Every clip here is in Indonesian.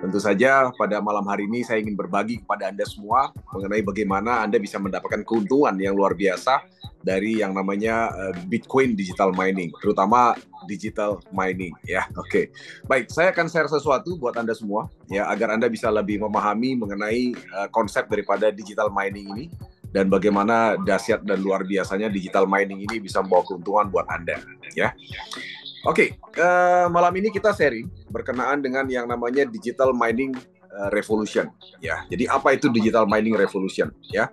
Tentu saja pada malam hari ini saya ingin berbagi kepada Anda semua mengenai bagaimana Anda bisa mendapatkan keuntungan yang luar biasa dari yang namanya Bitcoin digital mining, terutama digital mining ya. Oke. Baik, saya akan share sesuatu buat Anda semua ya agar Anda bisa lebih memahami mengenai konsep daripada digital mining ini dan bagaimana dahsyat dan luar biasanya digital mining ini bisa membawa keuntungan buat Anda ya. Oke, malam ini kita sharing berkenaan dengan yang namanya digital mining revolution. Ya, jadi apa itu digital mining revolution? Ya,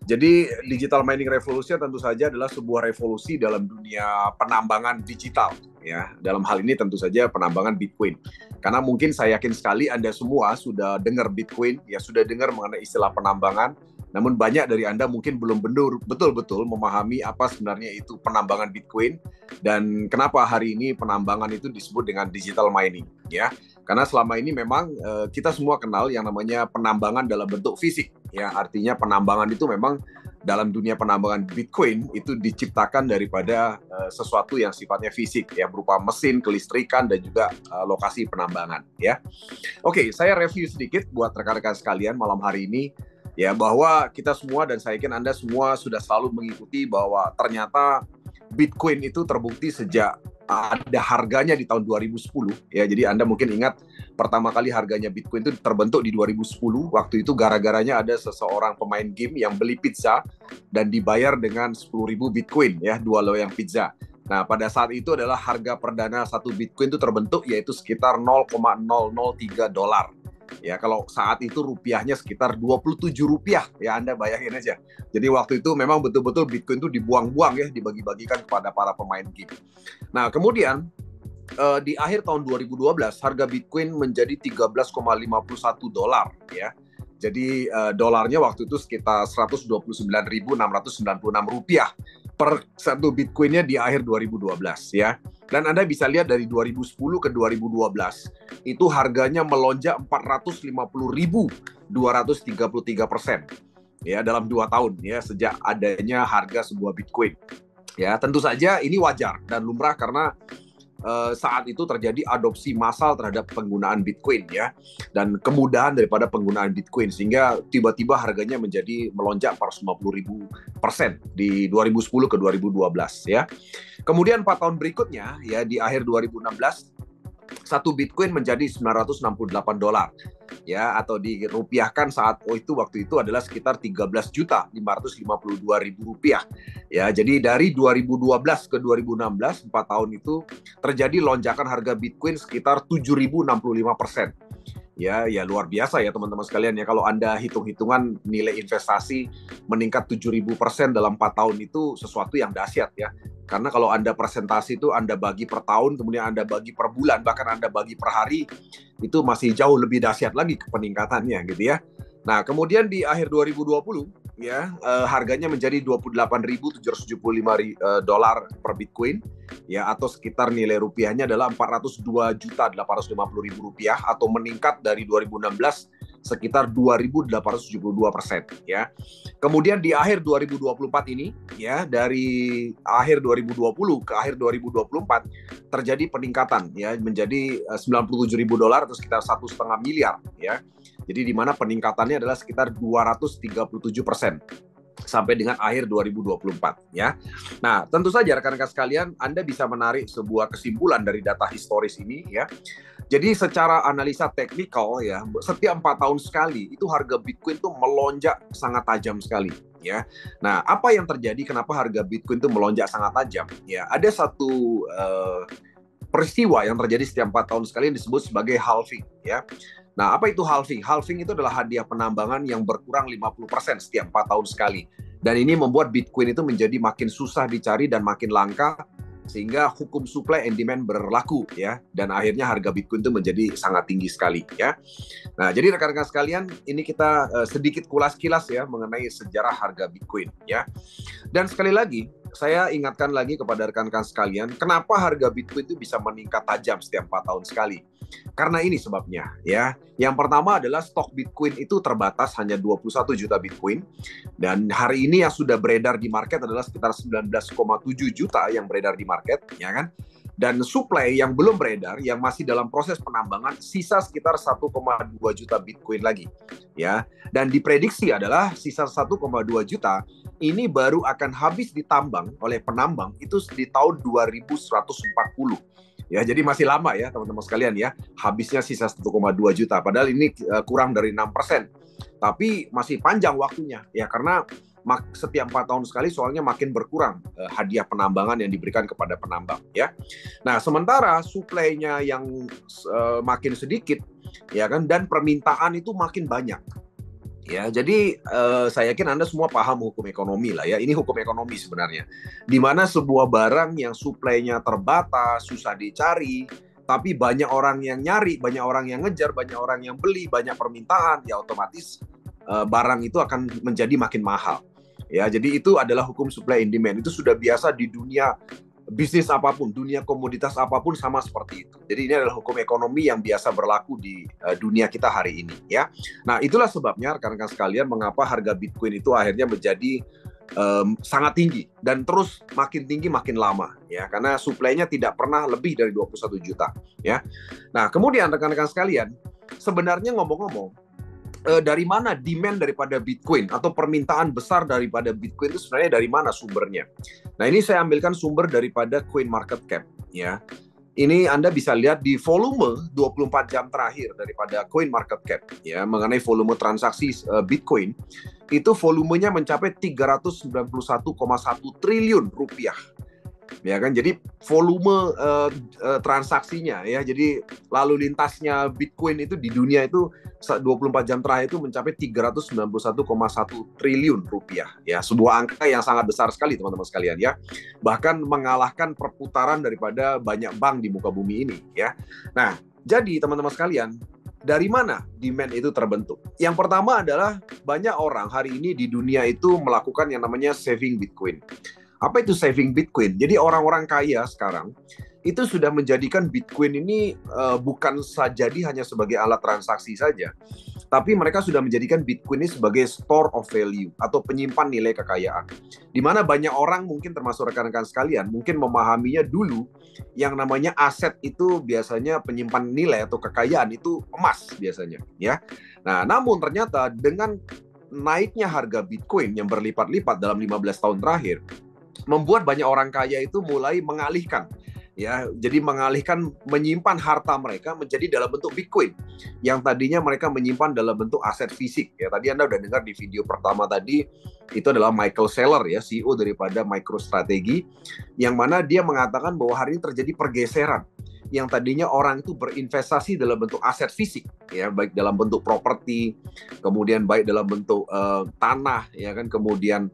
jadi digital mining revolution tentu saja adalah sebuah revolusi dalam dunia penambangan digital. Ya, dalam hal ini tentu saja penambangan Bitcoin. Karena mungkin saya yakin sekali Anda semua sudah dengar Bitcoin, ya sudah dengar mengenai istilah penambangan. Namun banyak dari Anda mungkin belum betul-betul memahami apa sebenarnya itu penambangan Bitcoin dan kenapa hari ini penambangan itu disebut dengan digital mining ya. Karena selama ini memang kita semua kenal yang namanya penambangan dalam bentuk fisik ya. Artinya penambangan itu memang dalam dunia penambangan Bitcoin itu diciptakan daripada sesuatu yang sifatnya fisik ya, berupa mesin, kelistrikan dan juga lokasi penambangan ya. Oke, saya review sedikit buat rekan-rekan sekalian malam hari ini ya, bahwa kita semua dan saya yakin Anda semua sudah selalu mengikuti bahwa ternyata Bitcoin itu terbukti sejak ada harganya di tahun 2010 ya. Jadi Anda mungkin ingat pertama kali harganya Bitcoin itu terbentuk di 2010. Waktu itu gara-garanya ada seseorang pemain game yang beli pizza dan dibayar dengan 10.000 Bitcoin ya, 2 loyang pizza. Nah, pada saat itu adalah harga perdana satu Bitcoin itu terbentuk yaitu sekitar 0,003 dolar. Ya, kalau saat itu rupiahnya sekitar 27 rupiah ya, Anda bayangin aja. Jadi waktu itu memang betul-betul Bitcoin itu dibuang-buang ya, dibagi-bagikan kepada para pemain game. Nah, kemudian di akhir tahun 2012 harga Bitcoin menjadi 13,51 dolar ya. Jadi dolarnya waktu itu sekitar 129.696 rupiah per satu Bitcoinnya di akhir 2012 ya. Dan Anda bisa lihat dari 2010 ke 2012 itu harganya melonjak 450.233% ya dalam 2 tahun ya sejak adanya harga sebuah Bitcoin. Ya, tentu saja ini wajar dan lumrah karena saat itu terjadi adopsi massal terhadap penggunaan Bitcoin ya, dan kemudahan daripada penggunaan Bitcoin sehingga tiba-tiba harganya menjadi melonjak 450.000% di 2010 ke 2012 ya. Kemudian 4 tahun berikutnya ya di akhir 2016 satu Bitcoin menjadi 968 dolar ya, atau dirupiahkan saat waktu itu adalah sekitar 13.552.000 rupiah ya. Jadi dari 2012 ke 2016 4 tahun itu terjadi lonjakan harga Bitcoin sekitar 7.065%. Ya luar biasa ya teman-teman sekalian ya, kalau Anda hitung-hitungan nilai investasi meningkat 7.000% dalam 4 tahun itu sesuatu yang dahsyat ya. Karena kalau Anda presentasi itu Anda bagi per tahun, kemudian Anda bagi per bulan, bahkan Anda bagi per hari, itu masih jauh lebih dahsyat lagi peningkatannya gitu ya. Nah, kemudian di akhir 2020 ya harganya menjadi 28.775 dolar per Bitcoin ya, atau sekitar nilai rupiahnya adalah 402.850.000 rupiah, atau meningkat dari 2016 sekitar 2.872% ya. Kemudian di akhir 2024 ini ya, dari akhir 2020 ke akhir 2024 terjadi peningkatan ya menjadi 97.000 dolar atau sekitar 1,5 miliar ya. Jadi di mana peningkatannya adalah sekitar 237% sampai dengan akhir 2024 ya. Nah, tentu saja rekan-rekan sekalian, Anda bisa menarik sebuah kesimpulan dari data historis ini ya. Jadi secara analisa teknikal ya, setiap 4 tahun sekali itu harga Bitcoin tuh melonjak sangat tajam sekali ya. Nah, apa yang terjadi kenapa harga Bitcoin tuh melonjak sangat tajam? Ya, ada satu peristiwa yang terjadi setiap 4 tahun sekali yang disebut sebagai halving ya. Nah, apa itu halving? Halving itu adalah hadiah penambangan yang berkurang 50% setiap 4 tahun sekali. Dan ini membuat Bitcoin itu menjadi makin susah dicari dan makin langka, sehingga hukum supply and demand berlaku ya. Dan akhirnya harga Bitcoin itu menjadi sangat tinggi sekali ya. Nah, jadi rekan-rekan sekalian, ini kita sedikit kilas ya mengenai sejarah harga Bitcoin ya. Dan sekali lagi, saya ingatkan lagi kepada rekan-rekan sekalian, kenapa harga Bitcoin itu bisa meningkat tajam setiap 4 tahun sekali. Karena ini sebabnya ya. Yang pertama adalah stok Bitcoin itu terbatas, hanya 21 juta Bitcoin. Dan hari ini yang sudah beredar di market adalah sekitar 19,7 juta yang beredar di market, ya kan? Dan supply yang belum beredar, yang masih dalam proses penambangan, sisa sekitar 1,2 juta Bitcoin lagi. Ya, dan diprediksi adalah sisa 1,2 juta ini baru akan habis ditambang oleh penambang itu di tahun 2140. Ya, jadi masih lama ya teman-teman sekalian ya, habisnya sisa 1,2 juta. Padahal ini kurang dari 6%. Tapi masih panjang waktunya ya, karena setiap 4 tahun sekali soalnya makin berkurang hadiah penambangan yang diberikan kepada penambang ya. Nah, sementara supply-nya yang makin sedikit ya kan, dan permintaan itu makin banyak. Ya, jadi saya yakin Anda semua paham hukum ekonomi lah ya. Ini hukum ekonomi sebenarnya. Di mana sebuah barang yang supply-nya terbatas, susah dicari, tapi banyak orang yang nyari, banyak orang yang ngejar, banyak orang yang beli, banyak permintaan, ya otomatis barang itu akan menjadi makin mahal. Ya, jadi itu adalah hukum supply and demand. Itu sudah biasa di dunia bisnis apapun, dunia komoditas apapun sama seperti itu. Jadi ini adalah hukum ekonomi yang biasa berlaku di dunia kita hari ini ya. Nah, itulah sebabnya rekan-rekan sekalian mengapa harga Bitcoin itu akhirnya menjadi sangat tinggi dan terus makin tinggi makin lama ya, karena supply-nya tidak pernah lebih dari 21 juta ya. Nah, kemudian rekan-rekan sekalian, sebenarnya ngomong-ngomong, dari mana demand daripada Bitcoin atau permintaan besar daripada Bitcoin itu sebenarnya dari mana sumbernya? Nah, ini saya ambilkan sumber daripada CoinMarketCap ya. Ini Anda bisa lihat di volume 24 jam terakhir daripada CoinMarketCap ya, mengenai volume transaksi Bitcoin. Itu volumenya mencapai 391,1 triliun rupiah. Ya kan, jadi volume transaksinya ya, jadi lalu lintasnya Bitcoin itu di dunia itu 24 jam terakhir itu mencapai 391,1 triliun rupiah ya, sebuah angka yang sangat besar sekali teman-teman sekalian ya, bahkan mengalahkan perputaran daripada banyak bank di muka bumi ini ya. Nah, jadi teman-teman sekalian, dari mana demand itu terbentuk? Yang pertama adalah banyak orang hari ini di dunia itu melakukan yang namanya saving Bitcoin. Apa itu saving Bitcoin? Jadi orang-orang kaya sekarang itu sudah menjadikan Bitcoin ini bukan saja hanya sebagai alat transaksi saja, tapi mereka sudah menjadikan Bitcoin ini sebagai store of value atau penyimpan nilai kekayaan. Di mana banyak orang, mungkin termasuk rekan-rekan sekalian, mungkin memahaminya dulu yang namanya aset itu biasanya penyimpan nilai atau kekayaan itu emas biasanya, ya. Nah, namun ternyata dengan naiknya harga Bitcoin yang berlipat-lipat dalam 15 tahun terakhir, membuat banyak orang kaya itu mulai mengalihkan ya, jadi mengalihkan menyimpan harta mereka menjadi dalam bentuk Bitcoin yang tadinya mereka menyimpan dalam bentuk aset fisik ya. Tadi Anda udah dengar di video pertama tadi, itu adalah Michael Saylor ya, CEO daripada MicroStrategy, yang mana dia mengatakan bahwa hari ini terjadi pergeseran yang tadinya orang itu berinvestasi dalam bentuk aset fisik ya, baik dalam bentuk properti, kemudian baik dalam bentuk tanah ya kan, kemudian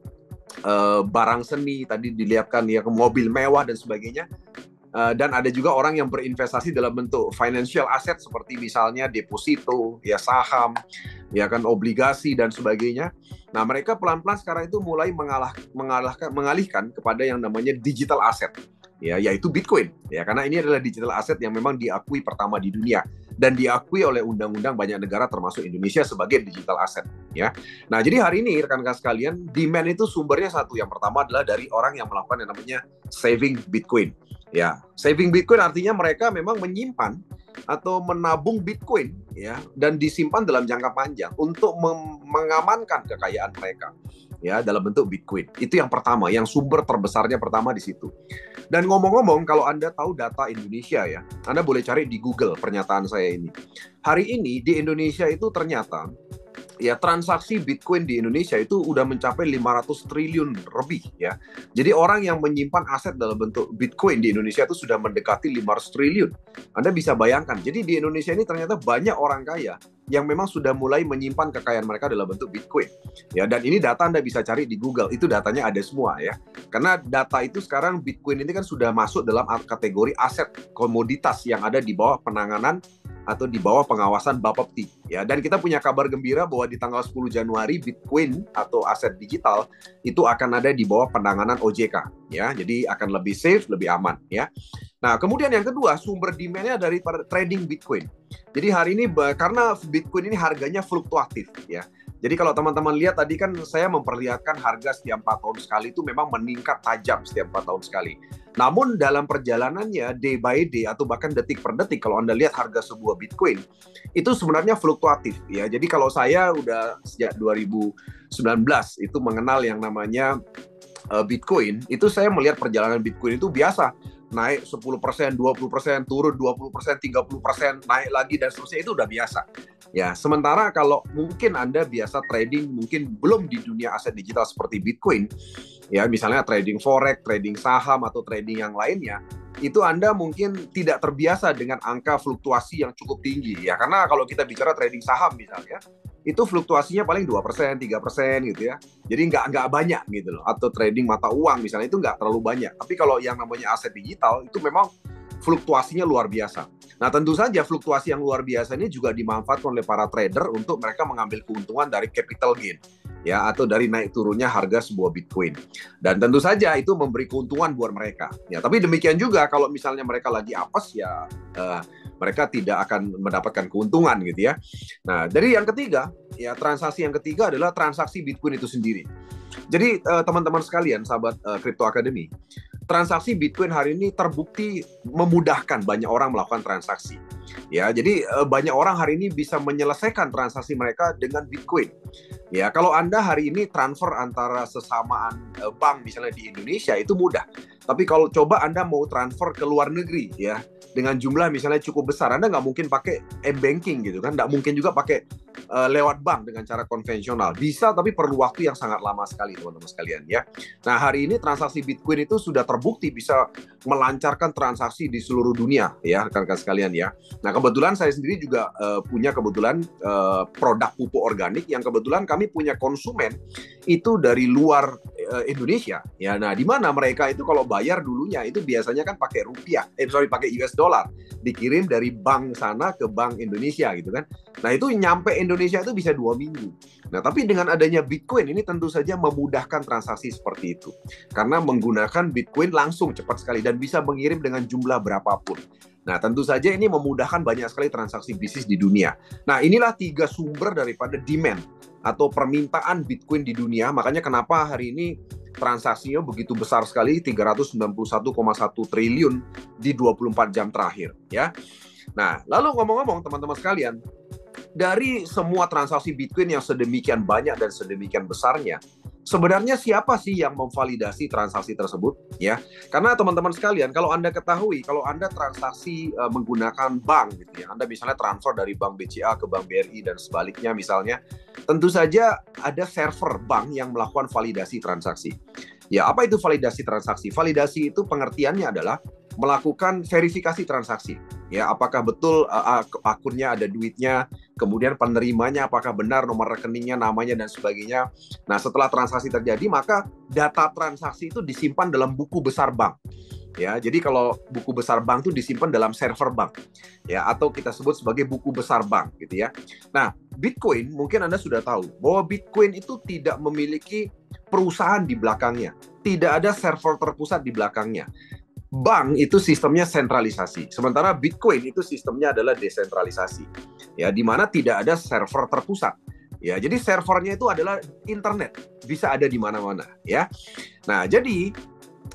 barang seni tadi dilihatkan ya, mobil mewah dan sebagainya, dan ada juga orang yang berinvestasi dalam bentuk financial asset seperti misalnya deposito ya, saham ya kan, obligasi dan sebagainya. Nah, mereka pelan-pelan sekarang itu mulai mengalihkan kepada yang namanya digital asset ya, yaitu Bitcoin ya, karena ini adalah digital asset yang memang diakui pertama di dunia dan diakui oleh undang-undang banyak negara termasuk Indonesia sebagai digital asset ya. Nah, jadi hari ini rekan-rekan sekalian, demand itu sumbernya satu. Yang pertama adalah dari orang yang melakukan yang namanya saving Bitcoin ya. Saving Bitcoin artinya mereka memang menyimpan atau menabung Bitcoin ya, dan disimpan dalam jangka panjang untuk mengamankan kekayaan mereka ya dalam bentuk Bitcoin. Itu yang pertama, yang sumber terbesarnya pertama di situ. Dan ngomong-ngomong, kalau Anda tahu data Indonesia ya, Anda boleh cari di Google pernyataan saya ini. Hari ini di Indonesia itu ternyata ya, transaksi Bitcoin di Indonesia itu udah mencapai 500 triliun lebih ya. Jadi orang yang menyimpan aset dalam bentuk Bitcoin di Indonesia itu sudah mendekati 500 triliun. Anda bisa bayangkan. Jadi di Indonesia ini ternyata banyak orang kaya yang memang sudah mulai menyimpan kekayaan mereka dalam bentuk Bitcoin. Ya, dan ini data Anda bisa cari di Google. Itu datanya ada semua ya. Karena data itu sekarang Bitcoin ini kan sudah masuk dalam kategori aset komoditas yang ada di bawah penanganan atau di bawah pengawasan Bapepti ya. Dan kita punya kabar gembira bahwa di tanggal 10 Januari Bitcoin atau aset digital itu akan ada di bawah penanganan OJK ya. Jadi akan lebih safe, lebih aman ya. Nah, kemudian yang kedua, sumber demand-nya dari trading Bitcoin. Jadi hari ini karena Bitcoin ini harganya fluktuatif ya. Jadi kalau teman-teman lihat tadi kan saya memperlihatkan harga setiap 4 tahun sekali itu memang meningkat tajam setiap 4 tahun sekali. Namun dalam perjalanannya day by day atau bahkan detik per detik, kalau Anda lihat harga sebuah Bitcoin itu sebenarnya fluktuatif ya. Jadi kalau saya udah sejak 2019 itu mengenal yang namanya Bitcoin, itu saya melihat perjalanan Bitcoin itu biasa. Naik 10%, 20%, turun 20%, 30%, naik lagi dan seterusnya, itu udah biasa. Ya, sementara kalau mungkin Anda biasa trading, mungkin belum di dunia aset digital seperti Bitcoin, ya misalnya trading forex, trading saham atau trading yang lainnya, itu Anda mungkin tidak terbiasa dengan angka fluktuasi yang cukup tinggi ya. Karena kalau kita bicara trading saham misalnya, itu fluktuasinya paling 2%, 3% gitu ya. Jadi nggak banyak gitu loh. Atau trading mata uang misalnya itu nggak terlalu banyak. Tapi kalau yang namanya aset digital itu memang fluktuasinya luar biasa. Nah tentu saja fluktuasi yang luar biasa ini juga dimanfaatkan oleh para trader untuk mereka mengambil keuntungan dari capital gain ya, atau dari naik turunnya harga sebuah Bitcoin. Dan tentu saja itu memberi keuntungan buat mereka. Ya, tapi demikian juga kalau misalnya mereka lagi apes ya mereka tidak akan mendapatkan keuntungan gitu ya. Nah, dari yang ketiga, ya transaksi yang ketiga adalah transaksi Bitcoin itu sendiri. Jadi teman-teman sekalian, sahabat Crypto Academy, transaksi Bitcoin hari ini terbukti memudahkan banyak orang melakukan transaksi. Ya, jadi banyak orang hari ini bisa menyelesaikan transaksi mereka dengan Bitcoin. Ya, kalau Anda hari ini transfer antara sesamaan bank misalnya di Indonesia itu mudah. Tapi kalau coba Anda mau transfer ke luar negeri ya, dengan jumlah misalnya cukup besar, Anda nggak mungkin pakai m-banking gitu kan, nggak mungkin juga pakai lewat bank dengan cara konvensional. Bisa, tapi perlu waktu yang sangat lama sekali teman-teman sekalian ya. Nah hari ini transaksi Bitcoin itu sudah terbukti bisa melancarkan transaksi di seluruh dunia ya rekan-rekan sekalian ya. Nah kebetulan saya sendiri juga punya kebetulan produk pupuk organik yang kebetulan kami punya konsumen itu dari luar Indonesia ya. Nah di mana mereka itu kalau bayar dulunya itu biasanya kan pakai rupiah, pakai US dollar, dikirim dari bank sana ke bank Indonesia gitu kan. Nah itu nyampe Indonesia itu bisa 2 minggu. Nah tapi dengan adanya Bitcoin ini tentu saja memudahkan transaksi seperti itu. Karena menggunakan Bitcoin langsung cepat sekali dan bisa mengirim dengan jumlah berapapun. Nah tentu saja ini memudahkan banyak sekali transaksi bisnis di dunia. Nah inilah 3 sumber daripada demand atau permintaan Bitcoin di dunia. Makanya kenapa hari ini transaksinya begitu besar sekali, 391,1 triliun di 24 jam terakhir ya. Nah, lalu ngomong-ngomong teman-teman sekalian, dari semua transaksi Bitcoin yang sedemikian banyak dan sedemikian besarnya, sebenarnya siapa sih yang memvalidasi transaksi tersebut? Ya, karena teman-teman sekalian, kalau Anda ketahui, kalau Anda transaksi menggunakan bank, gitu ya, Anda misalnya transfer dari bank BCA ke bank BRI dan sebaliknya misalnya, tentu saja ada server bank yang melakukan validasi transaksi. Ya, apa itu validasi transaksi? Validasi itu pengertiannya adalah melakukan verifikasi transaksi. Ya, apakah betul akunnya ada duitnya, kemudian penerimanya apakah benar nomor rekeningnya, namanya dan sebagainya. Nah, setelah transaksi terjadi, maka data transaksi itu disimpan dalam buku besar bank. Ya, jadi kalau buku besar bank itu disimpan dalam server bank. Ya, atau kita sebut sebagai buku besar bank gitu ya. Nah, Bitcoin mungkin Anda sudah tahu bahwa Bitcoin itu tidak memiliki perusahaan di belakangnya. Tidak ada server terpusat di belakangnya. Bank itu sistemnya sentralisasi, sementara Bitcoin itu sistemnya adalah desentralisasi, ya, di mana tidak ada server terpusat, ya. Jadi servernya itu adalah internet, bisa ada di mana-mana, ya. Nah, jadi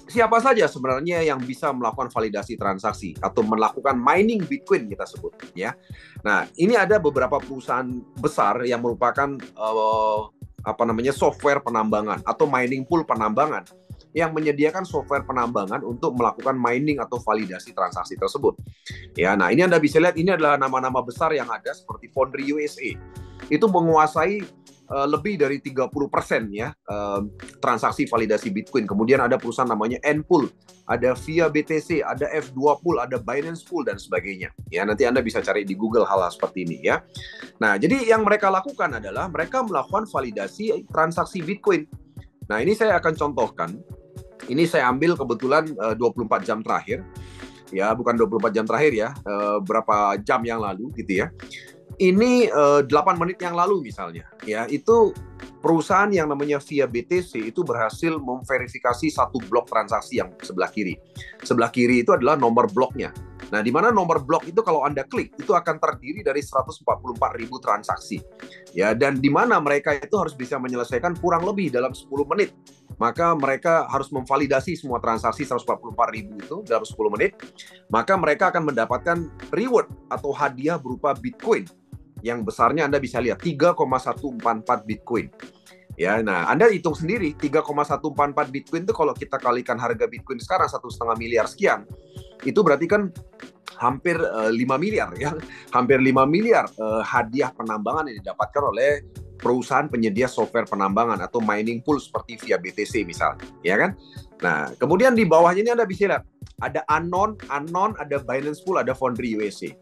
siapa saja sebenarnya yang bisa melakukan validasi transaksi atau melakukan mining Bitcoin kita sebut, ya. Nah, ini ada beberapa perusahaan besar yang merupakan software penambangan atau mining pool penambangan yang menyediakan software penambangan untuk melakukan mining atau validasi transaksi tersebut. Ya, nah ini Anda bisa lihat ini adalah nama-nama besar yang ada seperti Foundry USA. Itu menguasai lebih dari 30% ya transaksi validasi Bitcoin. Kemudian ada perusahaan namanya Npool, ada Via BTC, ada F2 Pool, ada Binance Pool dan sebagainya. Ya, nanti Anda bisa cari di Google hal-hal seperti ini ya. Nah, jadi yang mereka lakukan adalah mereka melakukan validasi transaksi Bitcoin. Nah, ini saya akan contohkan. Ini saya ambil kebetulan 24 jam terakhir. Ya, bukan 24 jam terakhir ya, berapa jam yang lalu gitu ya. Ini 8 menit yang lalu misalnya. Ya, itu perusahaan yang namanya Via BTC itu berhasil memverifikasi satu blok transaksi yang sebelah kiri. Sebelah kiri itu adalah nomor bloknya. Nah, di mana nomor blok itu kalau Anda klik, itu akan terdiri dari 144.000 transaksi. Ya, dan di mana mereka itu harus bisa menyelesaikan kurang lebih dalam 10 menit. Maka mereka harus memvalidasi semua transaksi 144.000 itu dalam 10 menit. Maka mereka akan mendapatkan reward atau hadiah berupa Bitcoin. Yang besarnya Anda bisa lihat, 3,144 Bitcoin. Ya, nah Anda hitung sendiri 3,144 Bitcoin itu kalau kita kalikan harga Bitcoin sekarang 1,5 miliar sekian, itu berarti kan hampir 5 miliar ya, hampir 5 miliar hadiah penambangan yang didapatkan oleh perusahaan penyedia software penambangan atau mining pool seperti via BTC misalnya, ya kan? Nah, kemudian di bawahnya ini Anda bisa lihat ada Anon, ada Binance Pool, ada Foundry USA.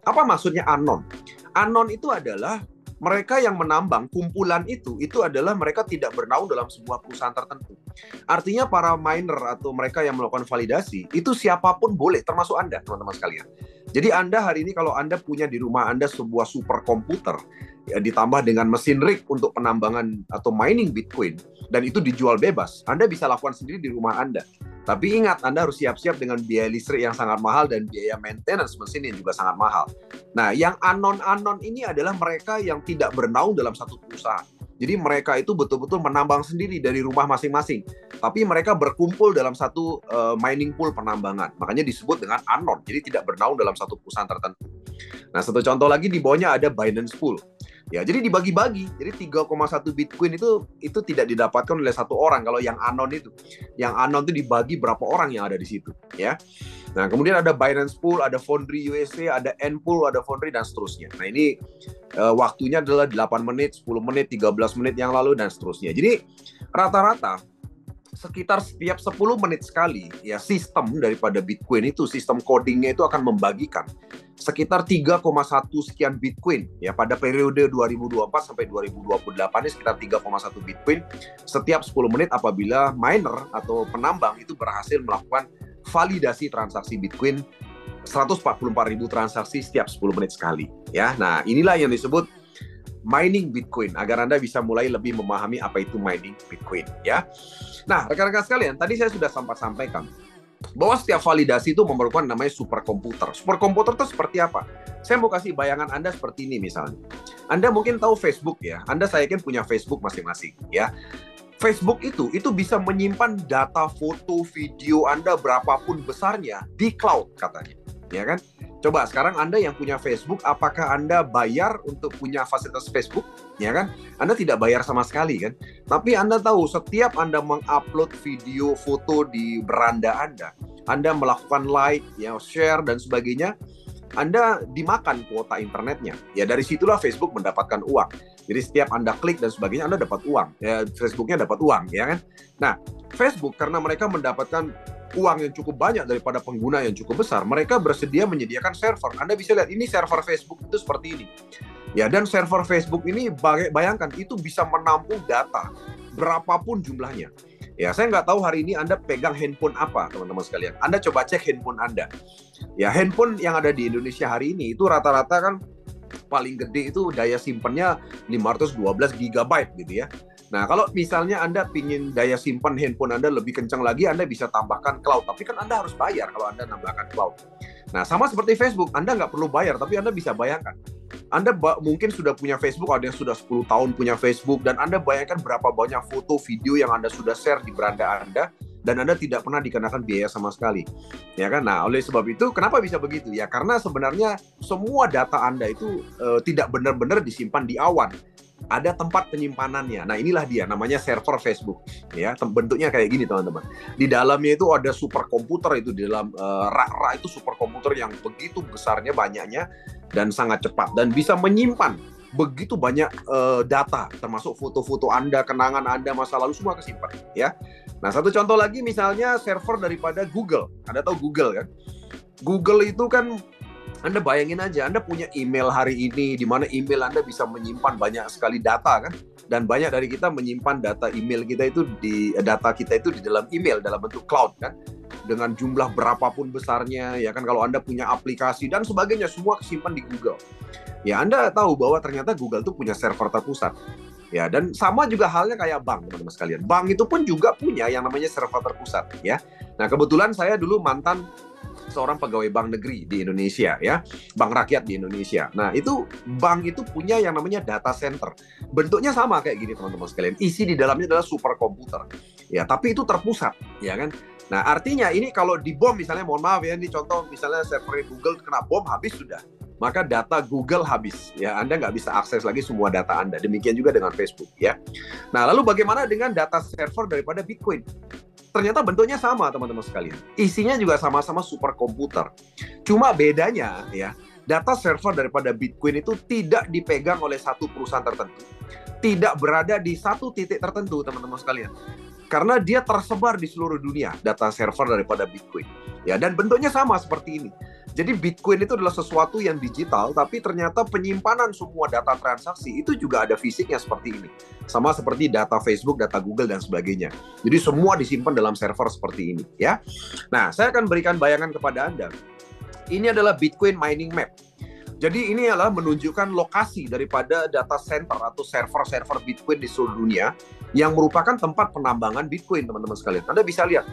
Apa maksudnya Anon? Anon itu adalah mereka yang menambang kumpulan itu adalah mereka tidak bernaung dalam sebuah perusahaan tertentu. Artinya para miner atau mereka yang melakukan validasi itu siapapun boleh, termasuk Anda, teman-teman sekalian. Jadi Anda hari ini kalau Anda punya di rumah Anda sebuah superkomputer ya, ditambah dengan mesin rig untuk penambangan atau mining Bitcoin dan itu dijual bebas, Anda bisa lakukan sendiri di rumah Anda. Tapi ingat, Anda harus siap-siap dengan biaya listrik yang sangat mahal dan biaya maintenance mesin yang juga sangat mahal. Nah, yang anon-anon ini adalah mereka yang tidak bernaung dalam satu perusahaan. Jadi mereka itu betul-betul menambang sendiri dari rumah masing-masing. Tapi mereka berkumpul dalam satu mining pool penambangan. Makanya disebut dengan anon. Jadi tidak bernaung dalam satu perusahaan tertentu. Nah, satu contoh lagi di bawahnya ada Binance Pool. Ya, jadi dibagi-bagi. Jadi 3,1 Bitcoin itu tidak didapatkan oleh satu orang kalau yang anon itu. Yang anon itu dibagi berapa orang yang ada di situ, ya. Nah, kemudian ada Binance Pool, ada Foundry USA, ada N-Pool, ada Foundry dan seterusnya. Nah, ini waktunya adalah 8 menit, 10 menit, 13 menit yang lalu dan seterusnya. Jadi rata-rata sekitar setiap 10 menit sekali ya sistem daripada Bitcoin itu, sistem codingnya itu akan membagikan sekitar 3,1 sekian Bitcoin ya pada periode 2024 sampai 2028 ini sekitar 3,1 Bitcoin setiap 10 menit apabila miner atau penambang itu berhasil melakukan validasi transaksi Bitcoin 144.000 transaksi setiap 10 menit sekali ya. Nah, inilah yang disebut mining Bitcoin agar Anda bisa mulai lebih memahami apa itu mining Bitcoin ya. Nah, rekan-rekan sekalian, tadi saya sudah sampaikan bahwa setiap validasi itu memerlukan namanya superkomputer. Superkomputer itu seperti apa? Saya mau kasih bayangan Anda seperti ini misalnya. Anda mungkin tahu Facebook ya. Anda saya yakin punya Facebook masing-masing ya. Facebook itu bisa menyimpan data foto, video Anda berapapun besarnya di cloud katanya. Ya kan? Coba sekarang Anda yang punya Facebook, apakah Anda bayar untuk punya fasilitas Facebook? Ya kan? Anda tidak bayar sama sekali kan? Tapi Anda tahu setiap Anda mengupload video, foto di beranda Anda melakukan like, ya, share dan sebagainya, Anda dimakan kuota internetnya. Ya dari situlah Facebook mendapatkan uang. Jadi setiap Anda klik dan sebagainya, Anda dapat uang. Ya, Facebooknya dapat uang, ya kan? Nah, Facebook karena mereka mendapatkan uang yang cukup banyak daripada pengguna yang cukup besar, mereka bersedia menyediakan server. Anda bisa lihat ini server Facebook itu seperti ini. Ya, dan server Facebook ini bayangkan itu bisa menampung data berapapun jumlahnya. Ya, saya nggak tahu hari ini Anda pegang handphone apa, teman-teman sekalian. Anda coba cek handphone Anda. Ya, handphone yang ada di Indonesia hari ini itu rata-rata kan paling gede itu daya simpannya 512 GB gitu ya. Nah, kalau misalnya Anda pingin daya simpan handphone Anda lebih kencang lagi, Anda bisa tambahkan cloud. Tapi kan Anda harus bayar kalau Anda nambahkan cloud. Nah, sama seperti Facebook, Anda nggak perlu bayar, tapi Anda bisa bayangkan. Anda mungkin sudah punya Facebook, ada yang sudah 10 tahun punya Facebook, dan Anda bayangkan berapa banyak foto, video yang Anda sudah share di beranda Anda, dan Anda tidak pernah dikenakan biaya sama sekali. Ya kan? Nah, oleh sebab itu, kenapa bisa begitu? Ya, karena sebenarnya semua data Anda itu tidak benar-benar disimpan di awan. Ada tempat penyimpanannya. Nah, inilah dia namanya server Facebook ya. Bentuknya kayak gini, teman-teman. Di dalamnya itu ada superkomputer, itu di dalam rak-rak itu superkomputer yang begitu besarnya, banyaknya dan sangat cepat dan bisa menyimpan begitu banyak data termasuk foto-foto Anda, kenangan Anda masa lalu semua kesimpan ya. Nah, satu contoh lagi misalnya server daripada Google. Anda tahu Google kan? Google itu kan Anda bayangin aja, Anda punya email hari ini, di mana email Anda bisa menyimpan banyak sekali data kan, dan banyak dari kita menyimpan data email kita itu di dalam email dalam bentuk cloud kan, dengan jumlah berapapun besarnya ya kan. Kalau Anda punya aplikasi dan sebagainya semua kesimpan di Google. Ya, Anda tahu bahwa ternyata Google itu punya server terpusat. Ya, dan sama juga halnya kayak bank, teman-teman sekalian. Bank itu pun juga punya yang namanya server terpusat ya. Nah, kebetulan saya dulu mantan seorang pegawai bank negeri di Indonesia ya, bank rakyat di Indonesia. Nah, itu bank itu punya yang namanya data center. Bentuknya sama kayak gini teman-teman sekalian. Isi di dalamnya adalah superkomputer. Ya, tapi itu terpusat, ya kan? Nah, artinya ini kalau dibom misalnya, mohon maaf ya, ini contoh misalnya server Google kena bom habis sudah. Maka data Google habis. Ya, Anda nggak bisa akses lagi semua data Anda. Demikian juga dengan Facebook ya. Nah, lalu bagaimana dengan data server daripada Bitcoin? Ternyata bentuknya sama teman-teman sekalian. Isinya juga sama-sama superkomputer. Cuma bedanya ya, data server daripada Bitcoin itu tidak dipegang oleh satu perusahaan tertentu. Tidak berada di satu titik tertentu teman-teman sekalian. Karena dia tersebar di seluruh dunia data server daripada Bitcoin. Ya, dan bentuknya sama seperti ini. Jadi Bitcoin itu adalah sesuatu yang digital, tapi ternyata penyimpanan semua data transaksi itu juga ada fisiknya seperti ini. Sama seperti data Facebook, data Google, dan sebagainya. Jadi semua disimpan dalam server seperti ini. Ya. Nah, saya akan berikan bayangan kepada Anda. Ini adalah Bitcoin Mining Map. Jadi ini adalah menunjukkan lokasi daripada data center atau server-server Bitcoin di seluruh dunia yang merupakan tempat penambangan Bitcoin, teman-teman sekalian. Anda bisa lihat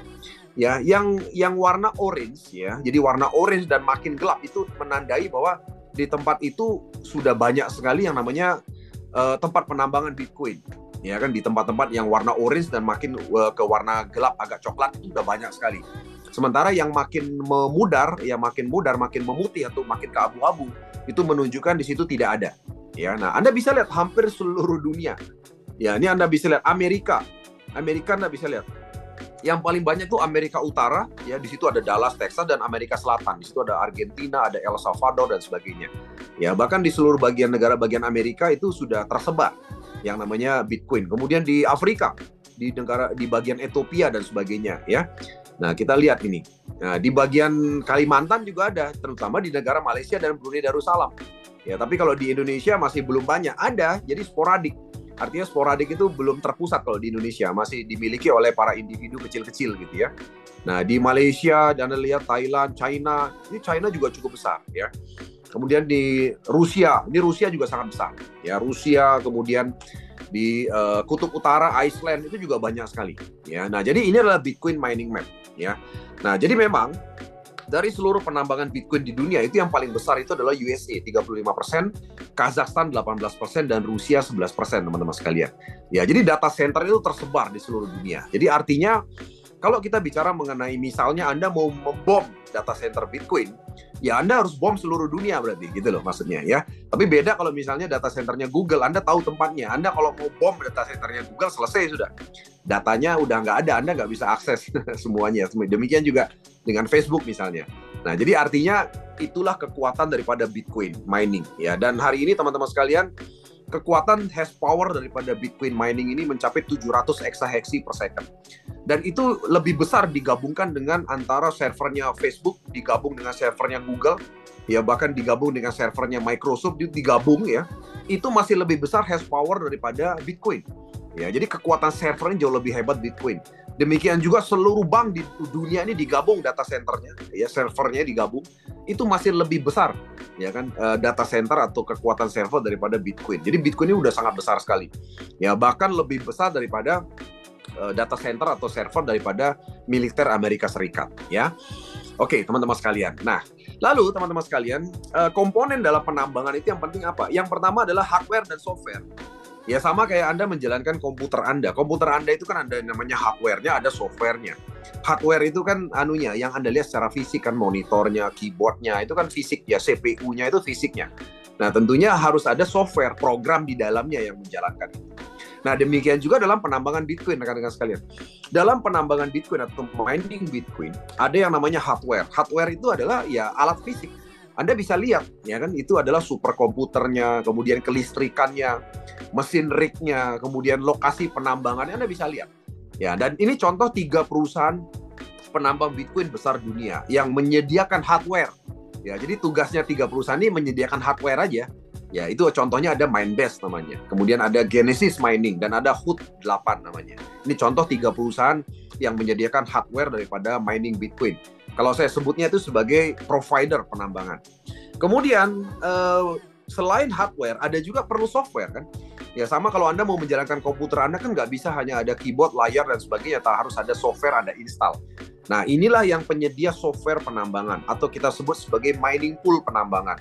ya, yang warna orange ya. Jadi warna orange dan makin gelap itu menandai bahwa di tempat itu sudah banyak sekali yang namanya tempat penambangan Bitcoin. Ya kan, di tempat-tempat yang warna orange dan makin ke warna gelap agak coklat itu sudah banyak sekali. Sementara yang makin memudar, ya makin mudar, makin memutih atau makin ke abu-abu, itu menunjukkan di situ tidak ada. Ya, nah Anda bisa lihat hampir seluruh dunia. Ya, ini Anda bisa lihat Amerika Anda bisa lihat. Yang paling banyak itu Amerika Utara, ya di situ ada Dallas, Texas, dan Amerika Selatan. Di situ ada Argentina, ada El Salvador dan sebagainya. Ya, bahkan di seluruh negara bagian Amerika itu sudah tersebar yang namanya Bitcoin. Kemudian di Afrika, di bagian Ethiopia dan sebagainya, ya. Nah, kita lihat ini. Nah, di bagian Kalimantan juga ada, terutama di negara Malaysia dan Brunei Darussalam. Ya, tapi kalau di Indonesia masih belum banyak ada, jadi sporadik. Artinya sporadik itu belum terpusat kalau di Indonesia, masih dimiliki oleh para individu kecil-kecil gitu ya. Nah, di Malaysia, dan Anda lihat Thailand, China, ini China juga cukup besar ya. Kemudian di Rusia, ini Rusia juga sangat besar. Ya, Rusia, kemudian di Kutub Utara, Iceland itu juga banyak sekali. Ya, nah jadi ini adalah Bitcoin Mining Map. Ya, nah jadi memang dari seluruh penambangan Bitcoin di dunia itu yang paling besar itu adalah USA 35%, Kazakhstan 18%, dan Rusia 11%, teman-teman sekalian. Ya, jadi data center itu tersebar di seluruh dunia. Jadi artinya kalau kita bicara mengenai misalnya Anda mau membom data center Bitcoin, ya Anda harus bom seluruh dunia berarti, gitu loh maksudnya ya. Tapi beda kalau misalnya data centernya Google, Anda tahu tempatnya. Anda kalau mau bom data centernya Google, selesai sudah. Datanya udah nggak ada, Anda nggak bisa akses semuanya. Demikian juga dengan Facebook misalnya. Nah, jadi artinya itulah kekuatan daripada Bitcoin mining ya. Dan hari ini teman-teman sekalian, kekuatan hash power daripada Bitcoin mining ini mencapai 700 exaheksi per second. Dan itu lebih besar digabungkan dengan antara servernya Facebook, digabung dengan servernya Google, ya bahkan digabung dengan servernya Microsoft, digabung ya. Itu masih lebih besar hash power daripada Bitcoin. Ya, jadi kekuatan servernya jauh lebih hebat Bitcoin. Demikian juga seluruh bank di dunia ini digabung data centernya, ya servernya digabung, itu masih lebih besar, ya kan, data center atau kekuatan server daripada Bitcoin. Jadi Bitcoin ini udah sangat besar sekali, ya bahkan lebih besar daripada data center atau server daripada militer Amerika Serikat, ya. Oke, teman-teman sekalian. Nah, lalu teman-teman sekalian, komponen dalam penambangan itu yang penting apa? Yang pertama adalah hardware dan software. Ya sama kayak Anda menjalankan komputer Anda. Komputer Anda itu kan ada namanya hardware-nya, ada software-nya. Hardware itu kan anunya, yang Anda lihat secara fisik kan, monitornya, keyboard-nya, itu kan fisik ya, CPU-nya itu fisiknya. Nah, tentunya harus ada software, program di dalamnya yang menjalankan itu. Nah, demikian juga dalam penambangan Bitcoin, rekan-rekan sekalian. Dalam penambangan Bitcoin atau mining Bitcoin, ada yang namanya hardware. Hardware itu adalah ya alat fisik. Anda bisa lihat, ya kan, itu adalah superkomputernya, kemudian kelistrikannya, mesin rig-nya, kemudian lokasi penambangannya, Anda bisa lihat. Ya, dan ini contoh 3 perusahaan penambang Bitcoin besar dunia yang menyediakan hardware. Ya, jadi tugasnya 3 perusahaan ini menyediakan hardware aja. Ya, itu contohnya ada Minebase namanya. Kemudian ada Genesis Mining dan ada HOOD 8 namanya. Ini contoh 3 perusahaan yang menyediakan hardware daripada mining Bitcoin. Kalau saya sebutnya itu sebagai provider penambangan. Kemudian selain hardware, ada juga perlu software kan. Ya sama kalau Anda mau menjalankan komputer Anda kan nggak bisa hanya ada keyboard, layar dan sebagainya. Harus ada software, ada install. Nah, inilah yang penyedia software penambangan atau kita sebut sebagai mining pool penambangan.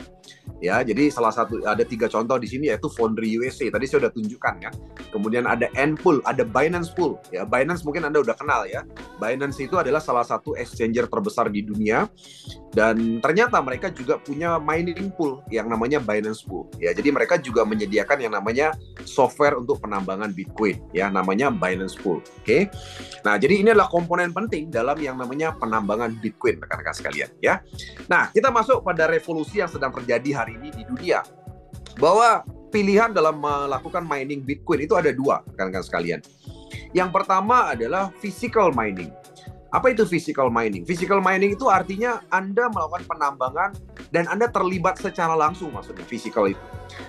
Ya, jadi salah satu ada 3 contoh di sini yaitu Foundry USA. Tadi saya sudah tunjukkan ya. Kemudian ada Npool, ada Binance Pool. Ya, Binance mungkin Anda udah kenal ya. Binance itu adalah salah satu exchanger terbesar di dunia dan ternyata mereka juga punya mining pool yang namanya Binance Pool. Ya, jadi mereka juga menyediakan yang namanya software untuk penambangan Bitcoin ya, namanya Binance Pool. Oke. Nah, jadi ini adalah komponen penting dalam yang namanya penambangan Bitcoin, rekan-rekan sekalian ya. Nah, kita masuk pada revolusi yang sedang terjadi hari ini di dunia. Bahwa pilihan dalam melakukan mining Bitcoin itu ada 2, rekan-rekan sekalian. Yang pertama adalah physical mining. Apa itu physical mining? Physical mining itu artinya Anda melakukan penambangan dan Anda terlibat secara langsung, maksudnya physical itu.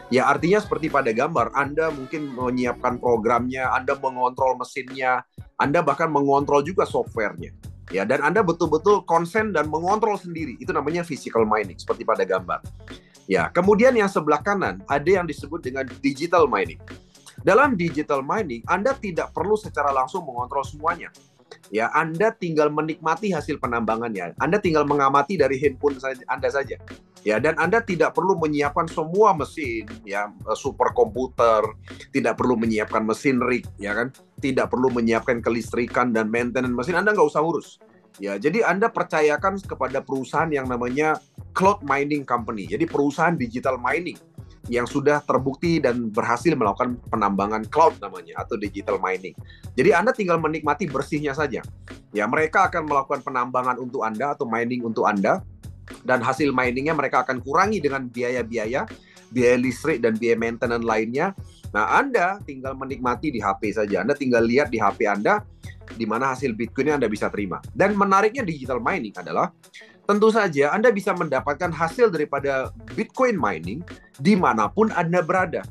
Ya, artinya seperti pada gambar, Anda mungkin menyiapkan programnya, Anda mengontrol mesinnya, Anda bahkan mengontrol juga softwarenya. Ya, dan Anda betul-betul konsen dan mengontrol sendiri. Itu namanya physical mining, seperti pada gambar. Ya, kemudian yang sebelah kanan ada yang disebut dengan digital mining. Dalam digital mining, Anda tidak perlu secara langsung mengontrol semuanya. Ya, Anda tinggal menikmati hasil penambangannya. Anda tinggal mengamati dari handphone Anda saja. Ya, dan Anda tidak perlu menyiapkan semua mesin, ya, superkomputer, tidak perlu menyiapkan mesin rig, ya kan? Tidak perlu menyiapkan kelistrikan dan maintenance mesin, Anda nggak usah urus. Ya, jadi Anda percayakan kepada perusahaan yang namanya Cloud Mining Company. Jadi perusahaan digital mining yang sudah terbukti dan berhasil melakukan penambangan cloud namanya atau digital mining. Jadi Anda tinggal menikmati bersihnya saja. Ya, mereka akan melakukan penambangan untuk Anda atau mining untuk Anda dan hasil miningnya mereka akan kurangi dengan biaya listrik dan biaya maintenance lainnya. Nah, Anda tinggal menikmati di HP saja. Anda tinggal lihat di HP Anda di mana hasil Bitcoin-nya Anda bisa terima. Dan menariknya digital mining adalah tentu saja Anda bisa mendapatkan hasil daripada Bitcoin mining dimanapun Anda berada.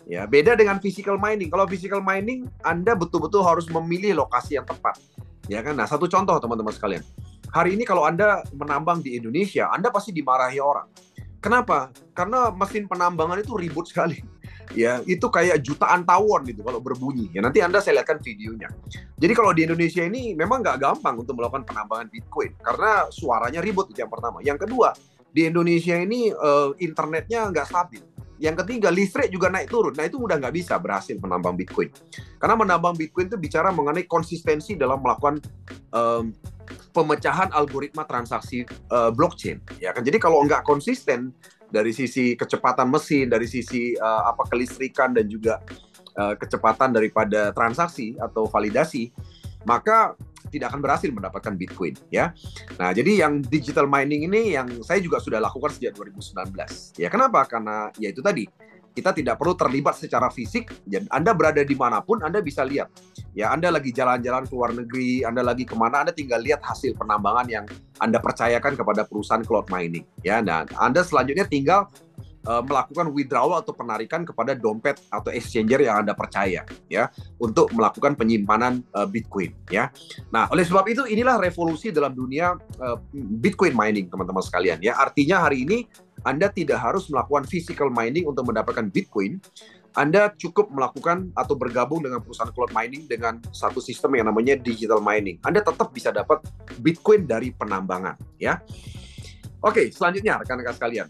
Ya, beda dengan physical mining. Kalau physical mining, Anda betul-betul harus memilih lokasi yang tepat. Ya kan? Nah, satu contoh teman-teman sekalian. Hari ini kalau Anda menambang di Indonesia, Anda pasti dimarahi orang. Kenapa? Karena mesin penambangan itu ribut sekali. Ya, itu kayak jutaan tawon gitu kalau berbunyi. Ya, nanti Anda saya lihatkan videonya. Jadi kalau di Indonesia ini memang nggak gampang untuk melakukan penambangan Bitcoin karena suaranya ribut itu yang pertama. Yang kedua, di Indonesia ini internetnya nggak stabil. Yang ketiga, listrik juga naik turun. Nah, itu udah nggak bisa berhasil menambang Bitcoin. Karena menambang Bitcoin itu bicara mengenai konsistensi dalam melakukan pemecahan algoritma transaksi blockchain. Ya kan? Jadi kalau nggak konsisten dari sisi kecepatan mesin, dari sisi kelistrikan dan juga kecepatan daripada transaksi atau validasi, maka tidak akan berhasil mendapatkan Bitcoin ya. Nah, jadi yang digital mining ini yang saya juga sudah lakukan sejak 2019. Ya, kenapa? Karena ya itu tadi, kita tidak perlu terlibat secara fisik. Dan Anda berada dimanapun, Anda bisa lihat. Ya, Anda lagi jalan-jalan ke luar negeri, Anda lagi kemana, Anda tinggal lihat hasil penambangan yang Anda percayakan kepada perusahaan cloud mining. Ya, nah, Anda selanjutnya tinggal melakukan withdrawal atau penarikan kepada dompet atau exchanger yang Anda percaya ya untuk melakukan penyimpanan Bitcoin ya. Nah, oleh sebab itu inilah revolusi dalam dunia Bitcoin mining teman-teman sekalian ya. Artinya hari ini Anda tidak harus melakukan physical mining untuk mendapatkan Bitcoin. Anda cukup melakukan atau bergabung dengan perusahaan cloud mining dengan satu sistem yang namanya digital mining. Anda tetap bisa dapat Bitcoin dari penambangan ya. Oke, selanjutnya rekan-rekan sekalian.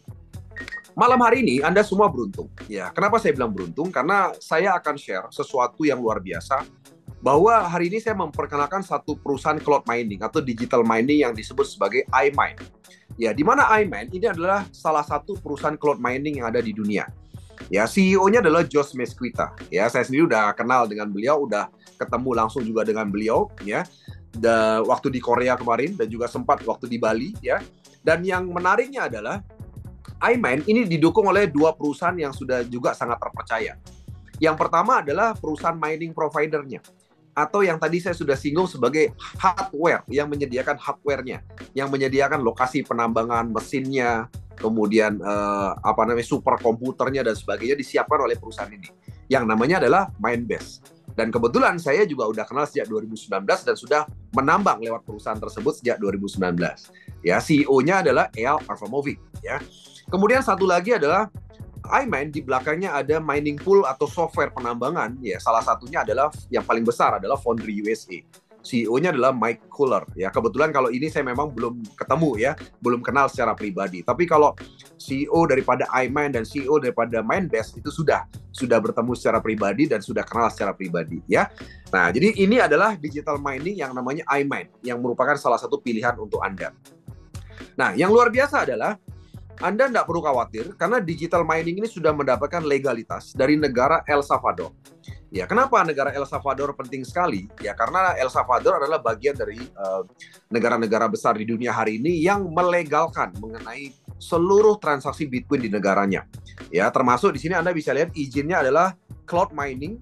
Malam hari ini Anda semua beruntung. Ya, kenapa saya bilang beruntung? Karena saya akan share sesuatu yang luar biasa bahwa hari ini saya memperkenalkan satu perusahaan cloud mining atau digital mining yang disebut sebagai iMine. Ya, di mana iMine ini adalah salah satu perusahaan cloud mining yang ada di dunia. Ya, CEO-nya adalah Josh Mesquita. Ya, saya sendiri udah kenal dengan beliau, udah ketemu langsung juga dengan beliau ya. Waktu di Korea kemarin dan juga sempat waktu di Bali ya. Dan yang menariknya adalah iMine ini didukung oleh 2 perusahaan yang sudah juga sangat terpercaya. Yang pertama adalah perusahaan mining provider-nya, atau yang tadi saya sudah singgung sebagai hardware, yang menyediakan hardware-nya, yang menyediakan lokasi penambangan mesinnya, kemudian superkomputernya dan sebagainya disiapkan oleh perusahaan ini, yang namanya adalah Minebase. Dan kebetulan saya juga udah kenal sejak 2019 dan sudah menambang lewat perusahaan tersebut sejak 2019. Ya, CEO-nya adalah Eyal Arvamovic. Ya. Kemudian satu lagi adalah iMine, di belakangnya ada mining pool atau software penambangan. Ya, salah satunya adalah yang paling besar adalah Foundry USA. CEO-nya adalah Mike Kuller. Ya, kebetulan kalau ini saya memang belum ketemu ya, belum kenal secara pribadi. Tapi kalau CEO daripada iMind dan CEO daripada Mindbase itu sudah bertemu secara pribadi dan sudah kenal secara pribadi ya. Nah, jadi ini adalah digital mining yang namanya iMind yang merupakan salah satu pilihan untuk Anda. Nah, yang luar biasa adalah Anda tidak perlu khawatir karena digital mining ini sudah mendapatkan legalitas dari negara El Salvador. Ya, kenapa negara El Salvador penting sekali? Ya, karena El Salvador adalah bagian dari negara-negara besar di dunia hari ini yang melegalkan mengenai seluruh transaksi Bitcoin di negaranya. Ya, termasuk di sini Anda bisa lihat izinnya adalah cloud mining,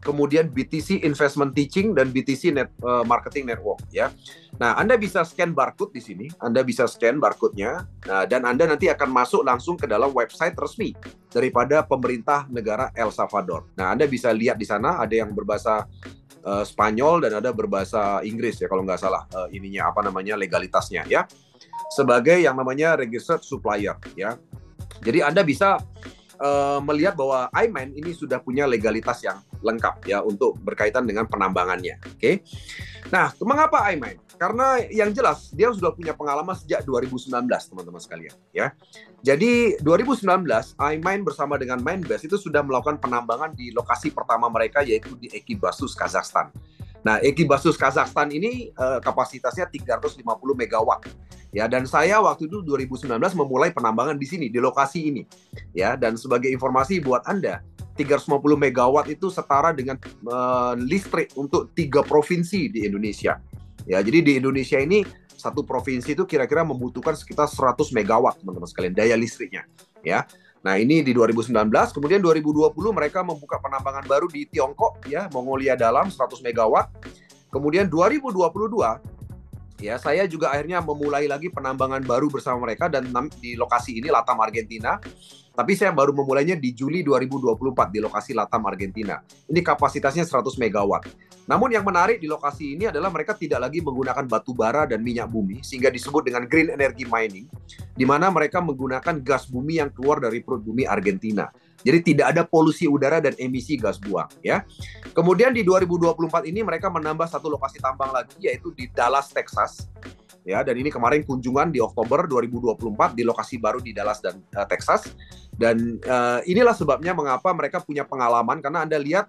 kemudian BTC Investment Teaching dan BTC Marketing Network ya. Nah, Anda bisa scan barcode di sini, Anda bisa scan barcode-nya, dan Anda nanti akan masuk langsung ke dalam website resmi daripada pemerintah negara El Salvador. Nah, Anda bisa lihat di sana ada yang berbahasa Spanyol dan ada berbahasa Inggris ya kalau nggak salah legalitasnya ya. Sebagai yang namanya registered supplier ya. Jadi Anda bisa melihat bahwa iMind ini sudah punya legalitas yang lengkap ya untuk berkaitan dengan penambangannya. Oke. Nah, mengapa iMind? Karena yang jelas dia sudah punya pengalaman sejak 2019, teman-teman sekalian ya. Jadi 2019 iMind bersama dengan Mindbase itu sudah melakukan penambangan di lokasi pertama mereka yaitu di Ekibastuz, Kazakhstan. Nah, Ekibastuz, Kazakhstan ini kapasitasnya 350 megawatt. Ya, dan saya waktu itu 2019 memulai penambangan di sini, di lokasi ini. Ya, dan sebagai informasi buat Anda, 350 megawatt itu setara dengan listrik untuk 3 provinsi di Indonesia. Ya, jadi di Indonesia ini satu provinsi itu kira-kira membutuhkan sekitar 100 megawatt, teman-teman sekalian, daya listriknya. Ya. Nah, ini di 2019, kemudian 2020 mereka membuka penambangan baru di Tiongkok, ya, Mongolia Dalam 100 megawatt. Kemudian 2022 ya, saya juga akhirnya memulai lagi penambangan baru bersama mereka dan di lokasi ini Latam Argentina. Tapi saya baru memulainya di Juli 2024 di lokasi Latam Argentina. Ini kapasitasnya 100 megawatt. Namun yang menarik di lokasi ini adalah mereka tidak lagi menggunakan batu bara dan minyak bumi sehingga disebut dengan green energy mining, di mana mereka menggunakan gas bumi yang keluar dari perut bumi Argentina. Jadi tidak ada polusi udara dan emisi gas buang ya. Kemudian di 2024 ini mereka menambah satu lokasi tambang lagi yaitu di Dallas, Texas. Ya, dan ini kemarin kunjungan di Oktober 2024 di lokasi baru di Dallas dan Texas. Dan inilah sebabnya mengapa mereka punya pengalaman karena Anda lihat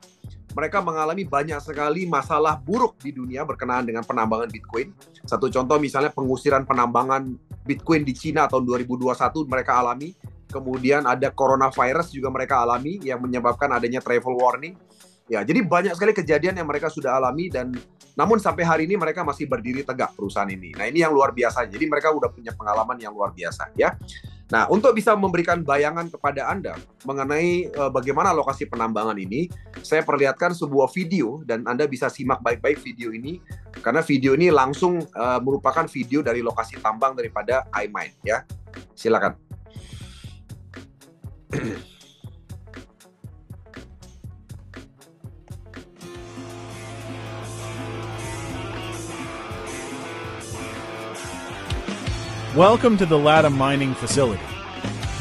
mereka mengalami banyak sekali masalah buruk di dunia berkenaan dengan penambangan Bitcoin. Satu contoh misalnya pengusiran penambangan Bitcoin di Cina tahun 2021 mereka alami. Kemudian ada coronavirus juga mereka alami yang menyebabkan adanya travel warning. Ya, jadi banyak sekali kejadian yang mereka sudah alami dan namun sampai hari ini mereka masih berdiri tegak perusahaan ini. Nah, ini yang luar biasa. Jadi mereka udah punya pengalaman yang luar biasa ya. Nah, untuk bisa memberikan bayangan kepada Anda mengenai bagaimana lokasi penambangan ini, saya perlihatkan sebuah video dan Anda bisa simak baik-baik video ini karena video ini langsung merupakan video dari lokasi tambang daripada iMind ya. Silakan. Welcome to the Latam mining facility.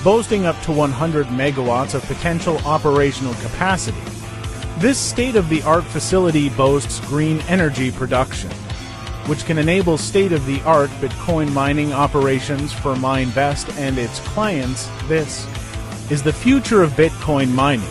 Boasting up to 100 megawatts of potential operational capacity, this state-of-the-art facility boasts green energy production, which can enable state-of-the-art Bitcoin mining operations for Mindbase and its clients. This is the future of Bitcoin mining.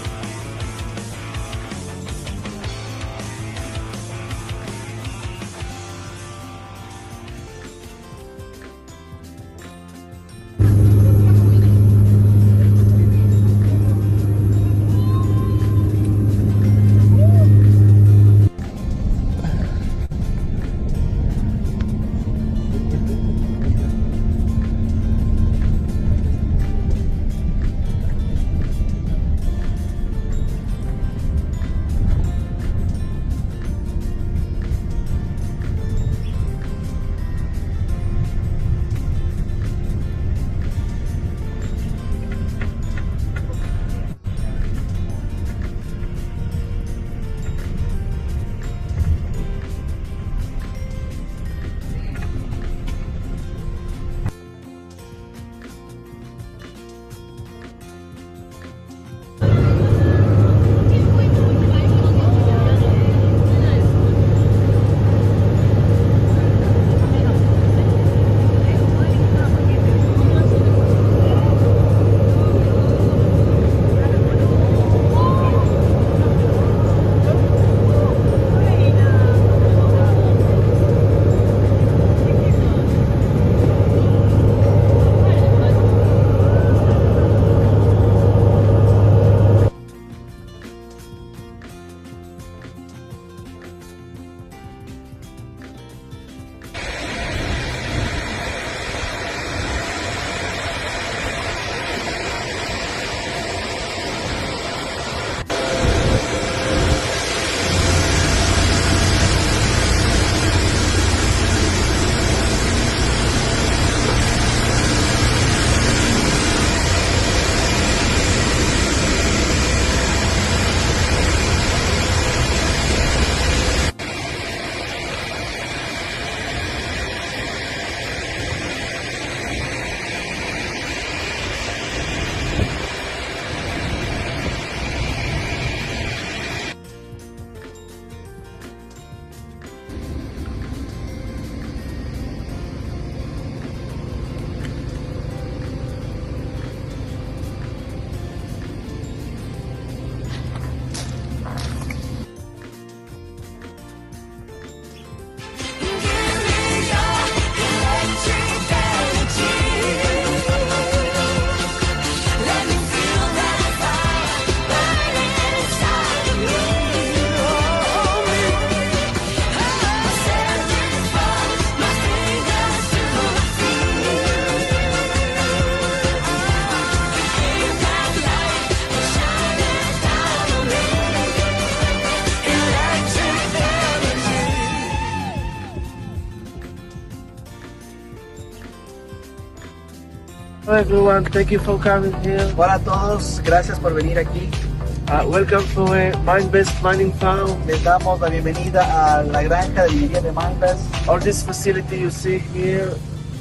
Hello everyone, thank you for coming here. Hola a todos, gracias por venir aquí. Welcome to Mindbase Mining Farm. Les damos la bienvenida a la granja de minería de Mindbase. All this facility you see here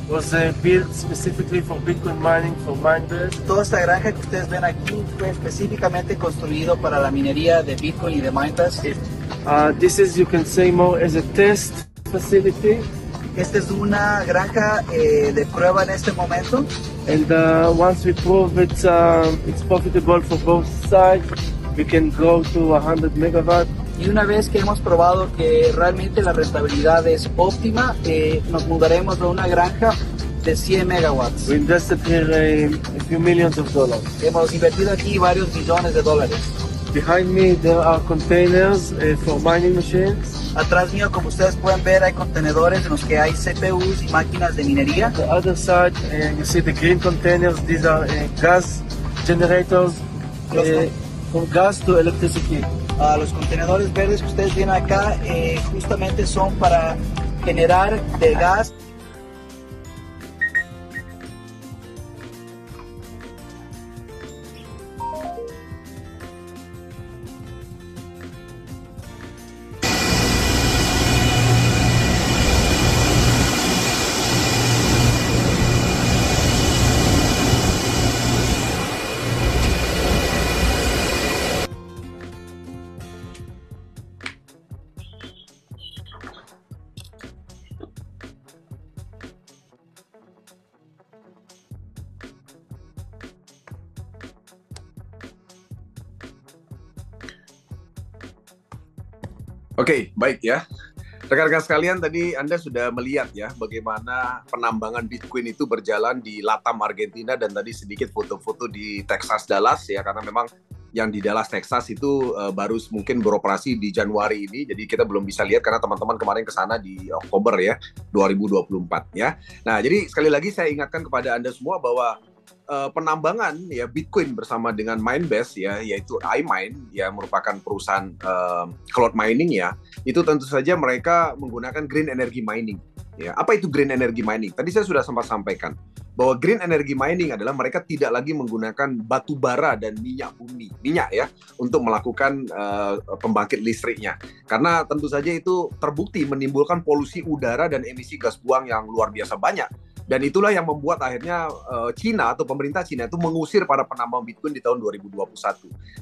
was built specifically for Bitcoin mining for Mindbase. Toda esta granja que ustedes ven aquí fue específicamente construido para la minería de Bitcoin y de Mindbase. This is, you can say, more as a test facility. Esta es una granja de prueba en este momento. And once we prove it's profitable for both sides, we can go to 100 megawatts. Y una vez que hemos probado que realmente la rentabilidad es óptima, nos mudaremos a una granja de 100 megawatts. We invested here a few millions of dollars. Hemos invertido aquí varios millones de dólares. Behind me there are containers for mining machines. Atrás mío, como ustedes pueden ver, hay contenedores en los que hay CPUs y máquinas de minería. The other side, you see the green containers. These are gas generators from gas to electricity. Los contenedores verdes que ustedes ven acá justamente son para generar de gas. Oke, baik ya. Rekan-rekan sekalian, tadi Anda sudah melihat ya bagaimana penambangan Bitcoin itu berjalan di Latam, Argentina, dan tadi sedikit foto-foto di Texas, Dallas ya, karena memang yang di Dallas, Texas itu baru mungkin beroperasi di Januari ini, jadi kita belum bisa lihat karena teman-teman kemarin ke sana di Oktober ya, 2024 ya. Nah, jadi sekali lagi saya ingatkan kepada Anda semua bahwa penambangan ya Bitcoin bersama dengan Mindbase ya, yaitu iMine ya, merupakan perusahaan cloud mining ya, itu tentu saja mereka menggunakan green energy mining ya. Apa itu green energy mining? Tadi saya sudah sempat sampaikan bahwa green energy mining adalah mereka tidak lagi menggunakan batu bara dan minyak ya untuk melakukan pembangkit listriknya, karena tentu saja itu terbukti menimbulkan polusi udara dan emisi gas buang yang luar biasa banyak. Dan itulah yang membuat akhirnya Cina atau pemerintah Cina itu mengusir para penambang Bitcoin di tahun 2021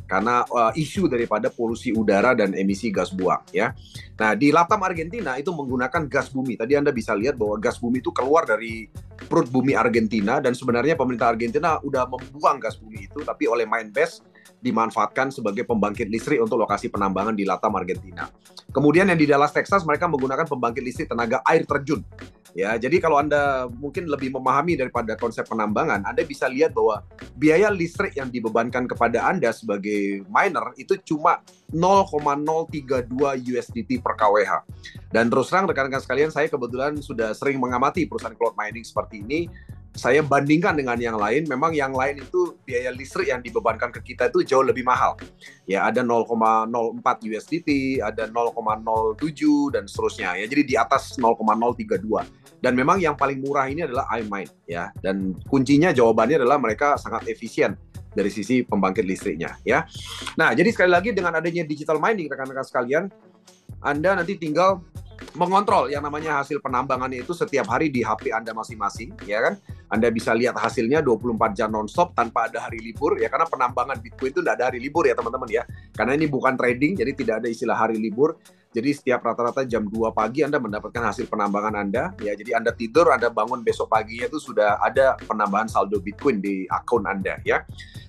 karena isu daripada polusi udara dan emisi gas buang ya. Nah, di Latam Argentina itu menggunakan gas bumi. Tadi Anda bisa lihat bahwa gas bumi itu keluar dari perut bumi Argentina, dan sebenarnya pemerintah Argentina udah membuang gas bumi itu, tapi oleh Mindbase dimanfaatkan sebagai pembangkit listrik untuk lokasi penambangan di Latam Argentina. Kemudian yang di Dallas, Texas, mereka menggunakan pembangkit listrik tenaga air terjun. Ya, jadi kalau Anda mungkin lebih memahami daripada konsep penambangan, Anda bisa lihat bahwa biaya listrik yang dibebankan kepada Anda sebagai miner itu cuma 0,032 USDT per kWh. Dan terus terang rekan-rekan sekalian, saya kebetulan sudah sering mengamati perusahaan cloud mining seperti ini. Saya bandingkan dengan yang lain, memang yang lain itu biaya listrik yang dibebankan ke kita itu jauh lebih mahal. Ya, ada 0,04 USDT, ada 0,07 dan seterusnya ya. Jadi di atas 0,032. Dan memang yang paling murah ini adalah iMine ya. Dan kuncinya jawabannya adalah mereka sangat efisien dari sisi pembangkit listriknya ya. Nah, jadi sekali lagi dengan adanya digital mining rekan-rekan sekalian, Anda nanti tinggal mengontrol yang namanya hasil penambangannya itu setiap hari di HP Anda masing-masing, ya kan? Anda bisa lihat hasilnya 24 jam non-stop tanpa ada hari libur, ya, karena penambangan Bitcoin itu tidak ada hari libur ya teman-teman ya. Karena ini bukan trading, jadi tidak ada istilah hari libur. Jadi setiap rata-rata jam 2 pagi Anda mendapatkan hasil penambangan Anda, ya. Jadi Anda tidur, Anda bangun besok paginya itu sudah ada penambahan saldo Bitcoin di akun Anda, ya.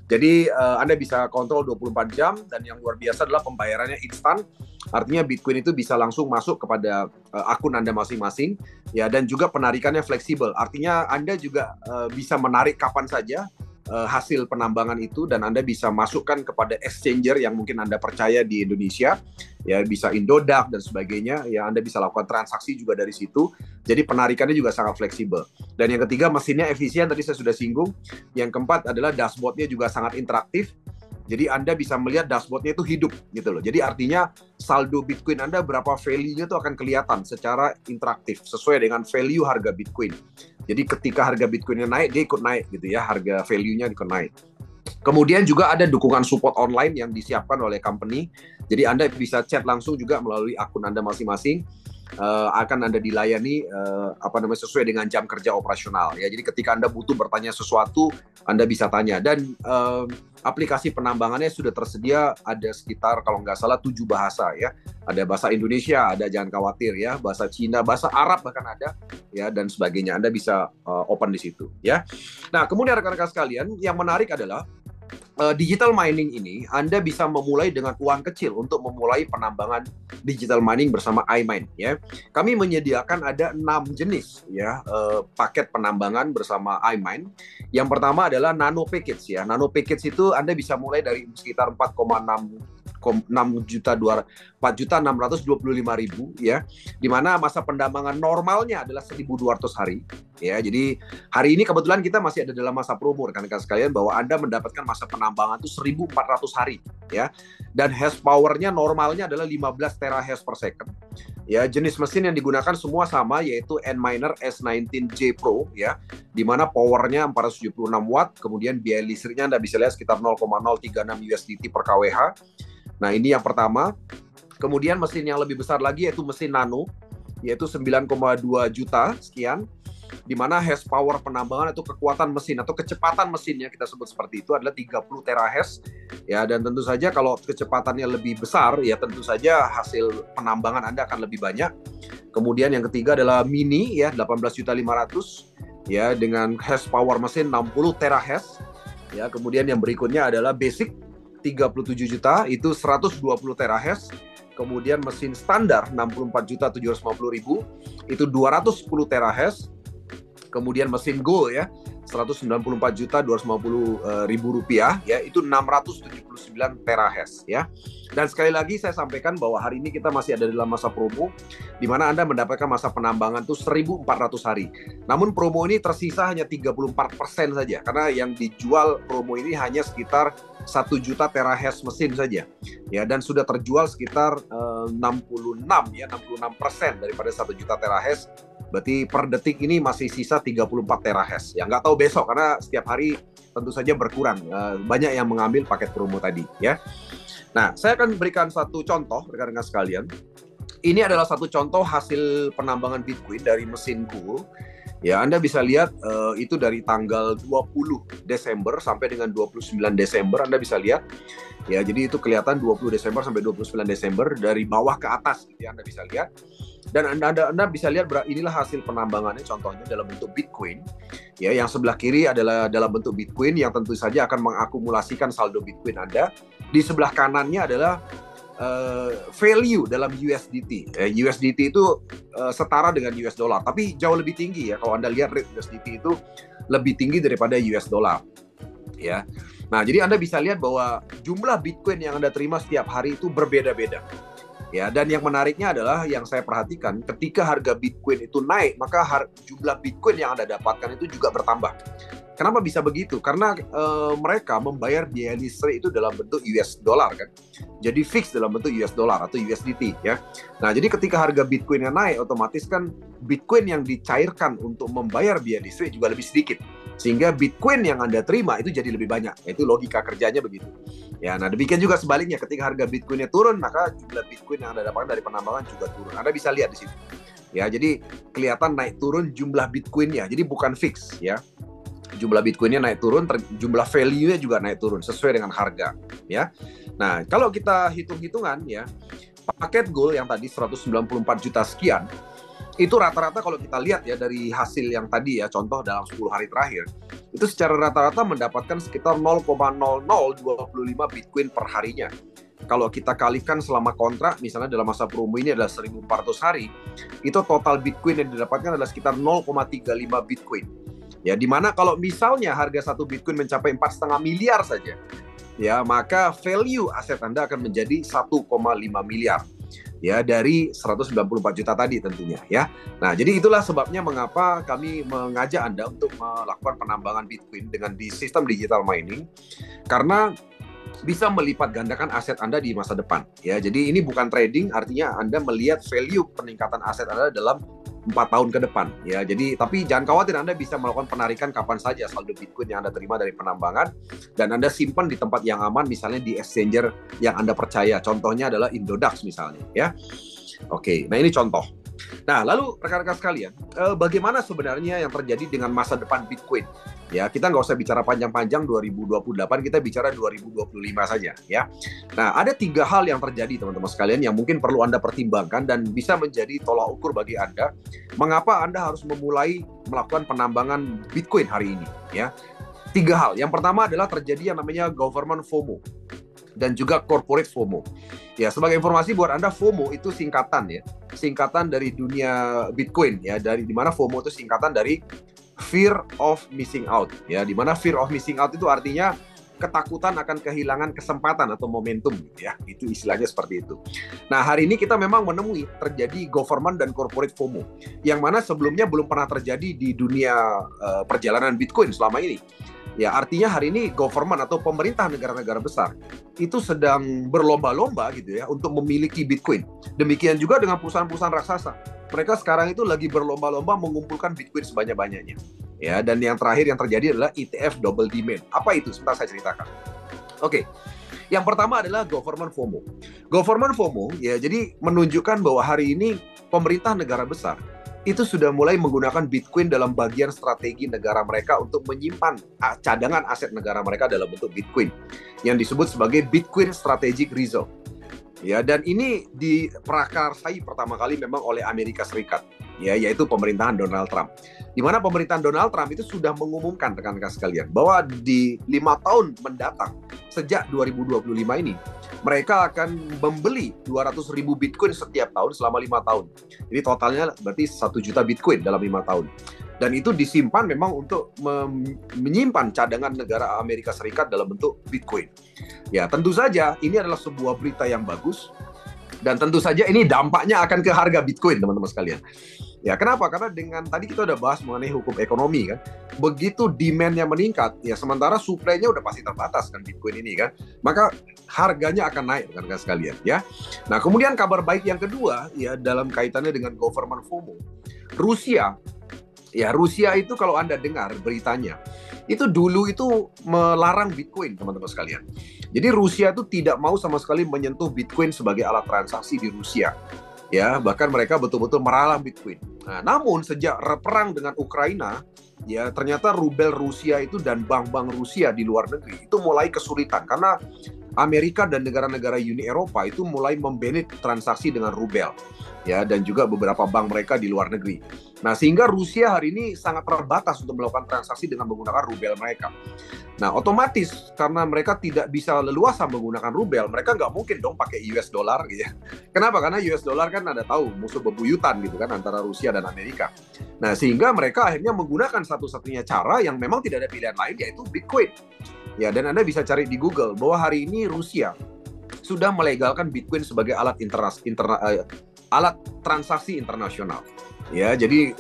Jadi Anda bisa kontrol 24 jam, dan yang luar biasa adalah pembayarannya instan. Artinya Bitcoin itu bisa langsung masuk kepada akun Anda masing-masing, ya, dan juga penarikannya fleksibel. Artinya Anda juga bisa menarik kapan saja hasil penambangan itu, dan Anda bisa masukkan kepada exchanger yang mungkin Anda percaya di Indonesia, ya, bisa Indodax dan sebagainya, ya, Anda bisa lakukan transaksi juga dari situ. Jadi penarikannya juga sangat fleksibel. Dan yang ketiga, mesinnya efisien, tadi saya sudah singgung. Yang keempat adalah dashboardnya juga sangat interaktif. Jadi Anda bisa melihat dashboardnya itu hidup gitu loh. Jadi artinya saldo Bitcoin Anda berapa value-nya itu akan kelihatan secara interaktif sesuai dengan value harga Bitcoin. Jadi ketika harga Bitcoinnya naik, dia ikut naik gitu ya, harga value-nya ikut naik. Kemudian juga ada dukungan support online yang disiapkan oleh company. Jadi Anda bisa chat langsung juga melalui akun Anda masing-masing. Akan Anda dilayani sesuai dengan jam kerja operasional ya. Jadi ketika Anda butuh bertanya sesuatu, Anda bisa tanya. Dan aplikasi penambangannya sudah tersedia ada sekitar kalau nggak salah 7 bahasa ya. Ada bahasa Indonesia, ada jangan khawatir ya, bahasa Cina, bahasa Arab bahkan ada ya, dan sebagainya. Anda bisa open di situ ya. Nah, kemudian rekan-rekan sekalian, yang menarik adalah digital mining ini Anda bisa memulai dengan uang kecil untuk memulai penambangan digital mining bersama iMine ya. Kami menyediakan ada 6 jenis ya paket penambangan bersama iMine. Yang pertama adalah nano package ya. Nano package itu Anda bisa mulai dari sekitar 4.625.000 ya, di mana masa pendambangan normalnya adalah 1.200 hari ya. Jadi hari ini kebetulan kita masih ada dalam masa promo rekan-rekan sekalian, bahwa Anda mendapatkan masa penambangan itu 1.400 hari ya, dan hash powernya normalnya adalah 15 terahash per second ya. Jenis mesin yang digunakan semua sama, yaitu Antminer S19J Pro ya, di mana powernya 476 watt, kemudian biaya listriknya Anda bisa lihat sekitar 0,036 USDT per kWh. Nah, ini yang pertama. Kemudian mesin yang lebih besar lagi yaitu mesin nano, yaitu 9,2 juta sekian, di mana hash power penambangan atau kekuatan mesin atau kecepatan mesinnya kita sebut seperti itu adalah 30 terahash ya. Dan tentu saja kalau kecepatannya lebih besar ya, tentu saja hasil penambangan Anda akan lebih banyak. Kemudian yang ketiga adalah mini ya, 18.500.000 ya, dengan hash power mesin 60 terahash ya. Kemudian yang berikutnya adalah basic 37 juta, itu 120 terahash. Kemudian mesin standar 64.750.000, itu 210 terahash. Kemudian mesin Gold ya, 194.250.000 rupiah ya, itu 679 terahash ya. Dan sekali lagi saya sampaikan bahwa hari ini kita masih ada dalam masa promo, di mana Anda mendapatkan masa penambangan itu 1.400 hari. Namun promo ini tersisa hanya 34% saja, karena yang dijual promo ini hanya sekitar 1 juta terahash mesin saja ya, dan sudah terjual sekitar 66% daripada 1 juta terahash. Berarti per detik ini masih sisa 34 terahash. Ya nggak tahu besok, karena setiap hari tentu saja berkurang. Banyak yang mengambil paket promo tadi ya. Nah, saya akan berikan satu contoh rekan-rekan sekalian. Ini adalah satu contoh hasil penambangan Bitcoin dari mesin Gold. Ya, Anda bisa lihat itu dari tanggal 20 Desember sampai dengan 29 Desember, Anda bisa lihat. Ya, jadi itu kelihatan 20 Desember sampai 29 Desember dari bawah ke atas gitu ya, Anda bisa lihat. Dan Anda bisa lihat inilah hasil penambangannya, contohnya dalam bentuk Bitcoin. Ya, yang sebelah kiri adalah dalam bentuk Bitcoin yang tentu saja akan mengakumulasikan saldo Bitcoin Anda. Di sebelah kanannya adalah value dalam USDT. USDT itu setara dengan US dollar, tapi jauh lebih tinggi ya. Kalau Anda lihat rate USDT itu lebih tinggi daripada US dollar. Ya. Nah, jadi Anda bisa lihat bahwa jumlah Bitcoin yang Anda terima setiap hari itu berbeda-beda. Ya, dan yang menariknya adalah yang saya perhatikan, ketika harga Bitcoin itu naik, maka jumlah Bitcoin yang Anda dapatkan itu juga bertambah. Kenapa bisa begitu? Karena mereka membayar biaya listrik itu dalam bentuk US dollar kan. Jadi fix dalam bentuk US dollar atau USDT ya. Nah, jadi ketika harga Bitcoin-nya naik, otomatis kan Bitcoin yang dicairkan untuk membayar biaya listrik juga lebih sedikit. Sehingga Bitcoin yang Anda terima itu jadi lebih banyak. Itu logika kerjanya begitu. Ya, nah demikian juga sebaliknya, ketika harga Bitcoin-nya turun, maka jumlah Bitcoin yang Anda dapatkan dari penambangan juga turun. Anda bisa lihat di situ. Ya, jadi kelihatan naik turun jumlah Bitcoin-nya. Jadi bukan fix ya. Jumlah Bitcoin-nya naik turun, jumlah value-nya juga naik turun sesuai dengan harga ya. Nah, kalau kita hitung-hitungan ya, paket Gold yang tadi 194 juta sekian, itu rata-rata kalau kita lihat ya dari hasil yang tadi ya, contoh dalam 10 hari terakhir, itu secara rata-rata mendapatkan sekitar 0,0025 Bitcoin per harinya. Kalau kita kalikan selama kontrak, misalnya dalam masa promo ini adalah 1.400 hari, itu total Bitcoin yang didapatkan adalah sekitar 0,35 Bitcoin. Ya, dimana kalau misalnya harga satu Bitcoin mencapai 4,5 miliar saja, ya maka value aset Anda akan menjadi 1,5 miliar. Ya, dari 194 juta tadi tentunya ya. Nah, jadi itulah sebabnya mengapa kami mengajak Anda untuk melakukan penambangan Bitcoin dengan di sistem digital mining, karena bisa melipat gandakan aset Anda di masa depan ya. Jadi ini bukan trading, artinya Anda melihat value peningkatan aset Anda dalam 4 tahun ke depan ya. Jadi tapi jangan khawatir, Anda bisa melakukan penarikan kapan saja saldo Bitcoin yang Anda terima dari penambangan, dan Anda simpan di tempat yang aman, misalnya di exchanger yang Anda percaya. Contohnya adalah Indodax misalnya ya. Oke, nah ini contoh. Nah, lalu rekan-rekan sekalian, bagaimana sebenarnya yang terjadi dengan masa depan Bitcoin? Ya, kita nggak usah bicara panjang-panjang 2028, kita bicara 2025 saja ya. Nah, ada 3 hal yang terjadi teman-teman sekalian yang mungkin perlu Anda pertimbangkan dan bisa menjadi tolak ukur bagi Anda mengapa Anda harus memulai melakukan penambangan Bitcoin hari ini ya. 3 hal. Yang pertama adalah terjadi yang namanya government FOMO dan juga corporate FOMO. Ya, sebagai informasi buat Anda, FOMO itu singkatan ya. Singkatan dari dunia Bitcoin ya, dari dimana FOMO itu singkatan dari fear of missing out ya, dimana fear of missing out itu artinya ketakutan akan kehilangan kesempatan atau momentum ya, itu istilahnya seperti itu. Nah, hari ini kita memang menemui terjadi government dan corporate FOMO yang mana sebelumnya belum pernah terjadi di dunia perjalanan Bitcoin selama ini. Ya, artinya hari ini government atau pemerintah negara-negara besar itu sedang berlomba-lomba gitu ya untuk memiliki Bitcoin. Demikian juga dengan perusahaan-perusahaan raksasa. Mereka sekarang itu lagi berlomba-lomba mengumpulkan Bitcoin sebanyak-banyaknya. Ya, dan yang terakhir yang terjadi adalah ETF double demand. Apa itu? Sebentar saya ceritakan. Oke. Yang pertama adalah government FOMO. Government FOMO ya, jadi menunjukkan bahwa hari ini pemerintah negara besar itu sudah mulai menggunakan Bitcoin dalam bagian strategi negara mereka untuk menyimpan cadangan aset negara mereka dalam bentuk Bitcoin yang disebut sebagai Bitcoin Strategic Reserve. Ya, dan ini diprakarsai pertama kali memang oleh Amerika Serikat, ya, yaitu pemerintahan Donald Trump. Di mana pemerintahan Donald Trump itu sudah mengumumkan rekan-rekan sekalian bahwa di 5 tahun mendatang sejak 2025 ini mereka akan membeli 200.000 Bitcoin setiap tahun selama 5 tahun. Jadi totalnya berarti 1 juta Bitcoin dalam 5 tahun. Dan itu disimpan memang untuk menyimpan cadangan negara Amerika Serikat dalam bentuk Bitcoin. Ya, tentu saja ini adalah sebuah berita yang bagus. Dan tentu saja ini dampaknya akan ke harga Bitcoin, teman-teman sekalian. Ya, kenapa? Karena dengan tadi kita udah bahas mengenai hukum ekonomi kan. Begitu demand-nya meningkat, ya sementara supply-nya udah pasti terbatas kan Bitcoin ini kan. Maka harganya akan naik rekan-rekan sekalian ya. Nah, kemudian kabar baik yang kedua ya dalam kaitannya dengan government FOMO. Rusia itu kalau Anda dengar beritanya, itu dulu itu melarang Bitcoin, teman-teman sekalian. Jadi Rusia itu tidak mau sama sekali menyentuh Bitcoin sebagai alat transaksi di Rusia. Ya, bahkan mereka betul-betul meralang Bitcoin. Nah, namun sejak perang dengan Ukraina, ya ternyata rubel Rusia itu dan bank-bank Rusia di luar negeri itu mulai kesulitan karena Amerika dan negara-negara Uni Eropa itu mulai membanit transaksi dengan rubel. Ya, dan juga beberapa bank mereka di luar negeri. Nah, sehingga Rusia hari ini sangat terbatas untuk melakukan transaksi dengan menggunakan rubel mereka. Nah, otomatis karena mereka tidak bisa leluasa menggunakan rubel, mereka nggak mungkin dong pakai US dollar gitu ya. Kenapa? Karena US dollar kan Anda tahu musuh bebuyutan gitu kan antara Rusia dan Amerika. Nah, sehingga mereka akhirnya menggunakan satu-satunya cara yang memang tidak ada pilihan lain, yaitu Bitcoin. Ya, dan Anda bisa cari di Google bahwa hari ini Rusia sudah melegalkan Bitcoin sebagai alat transaksi internasional. Ya, jadi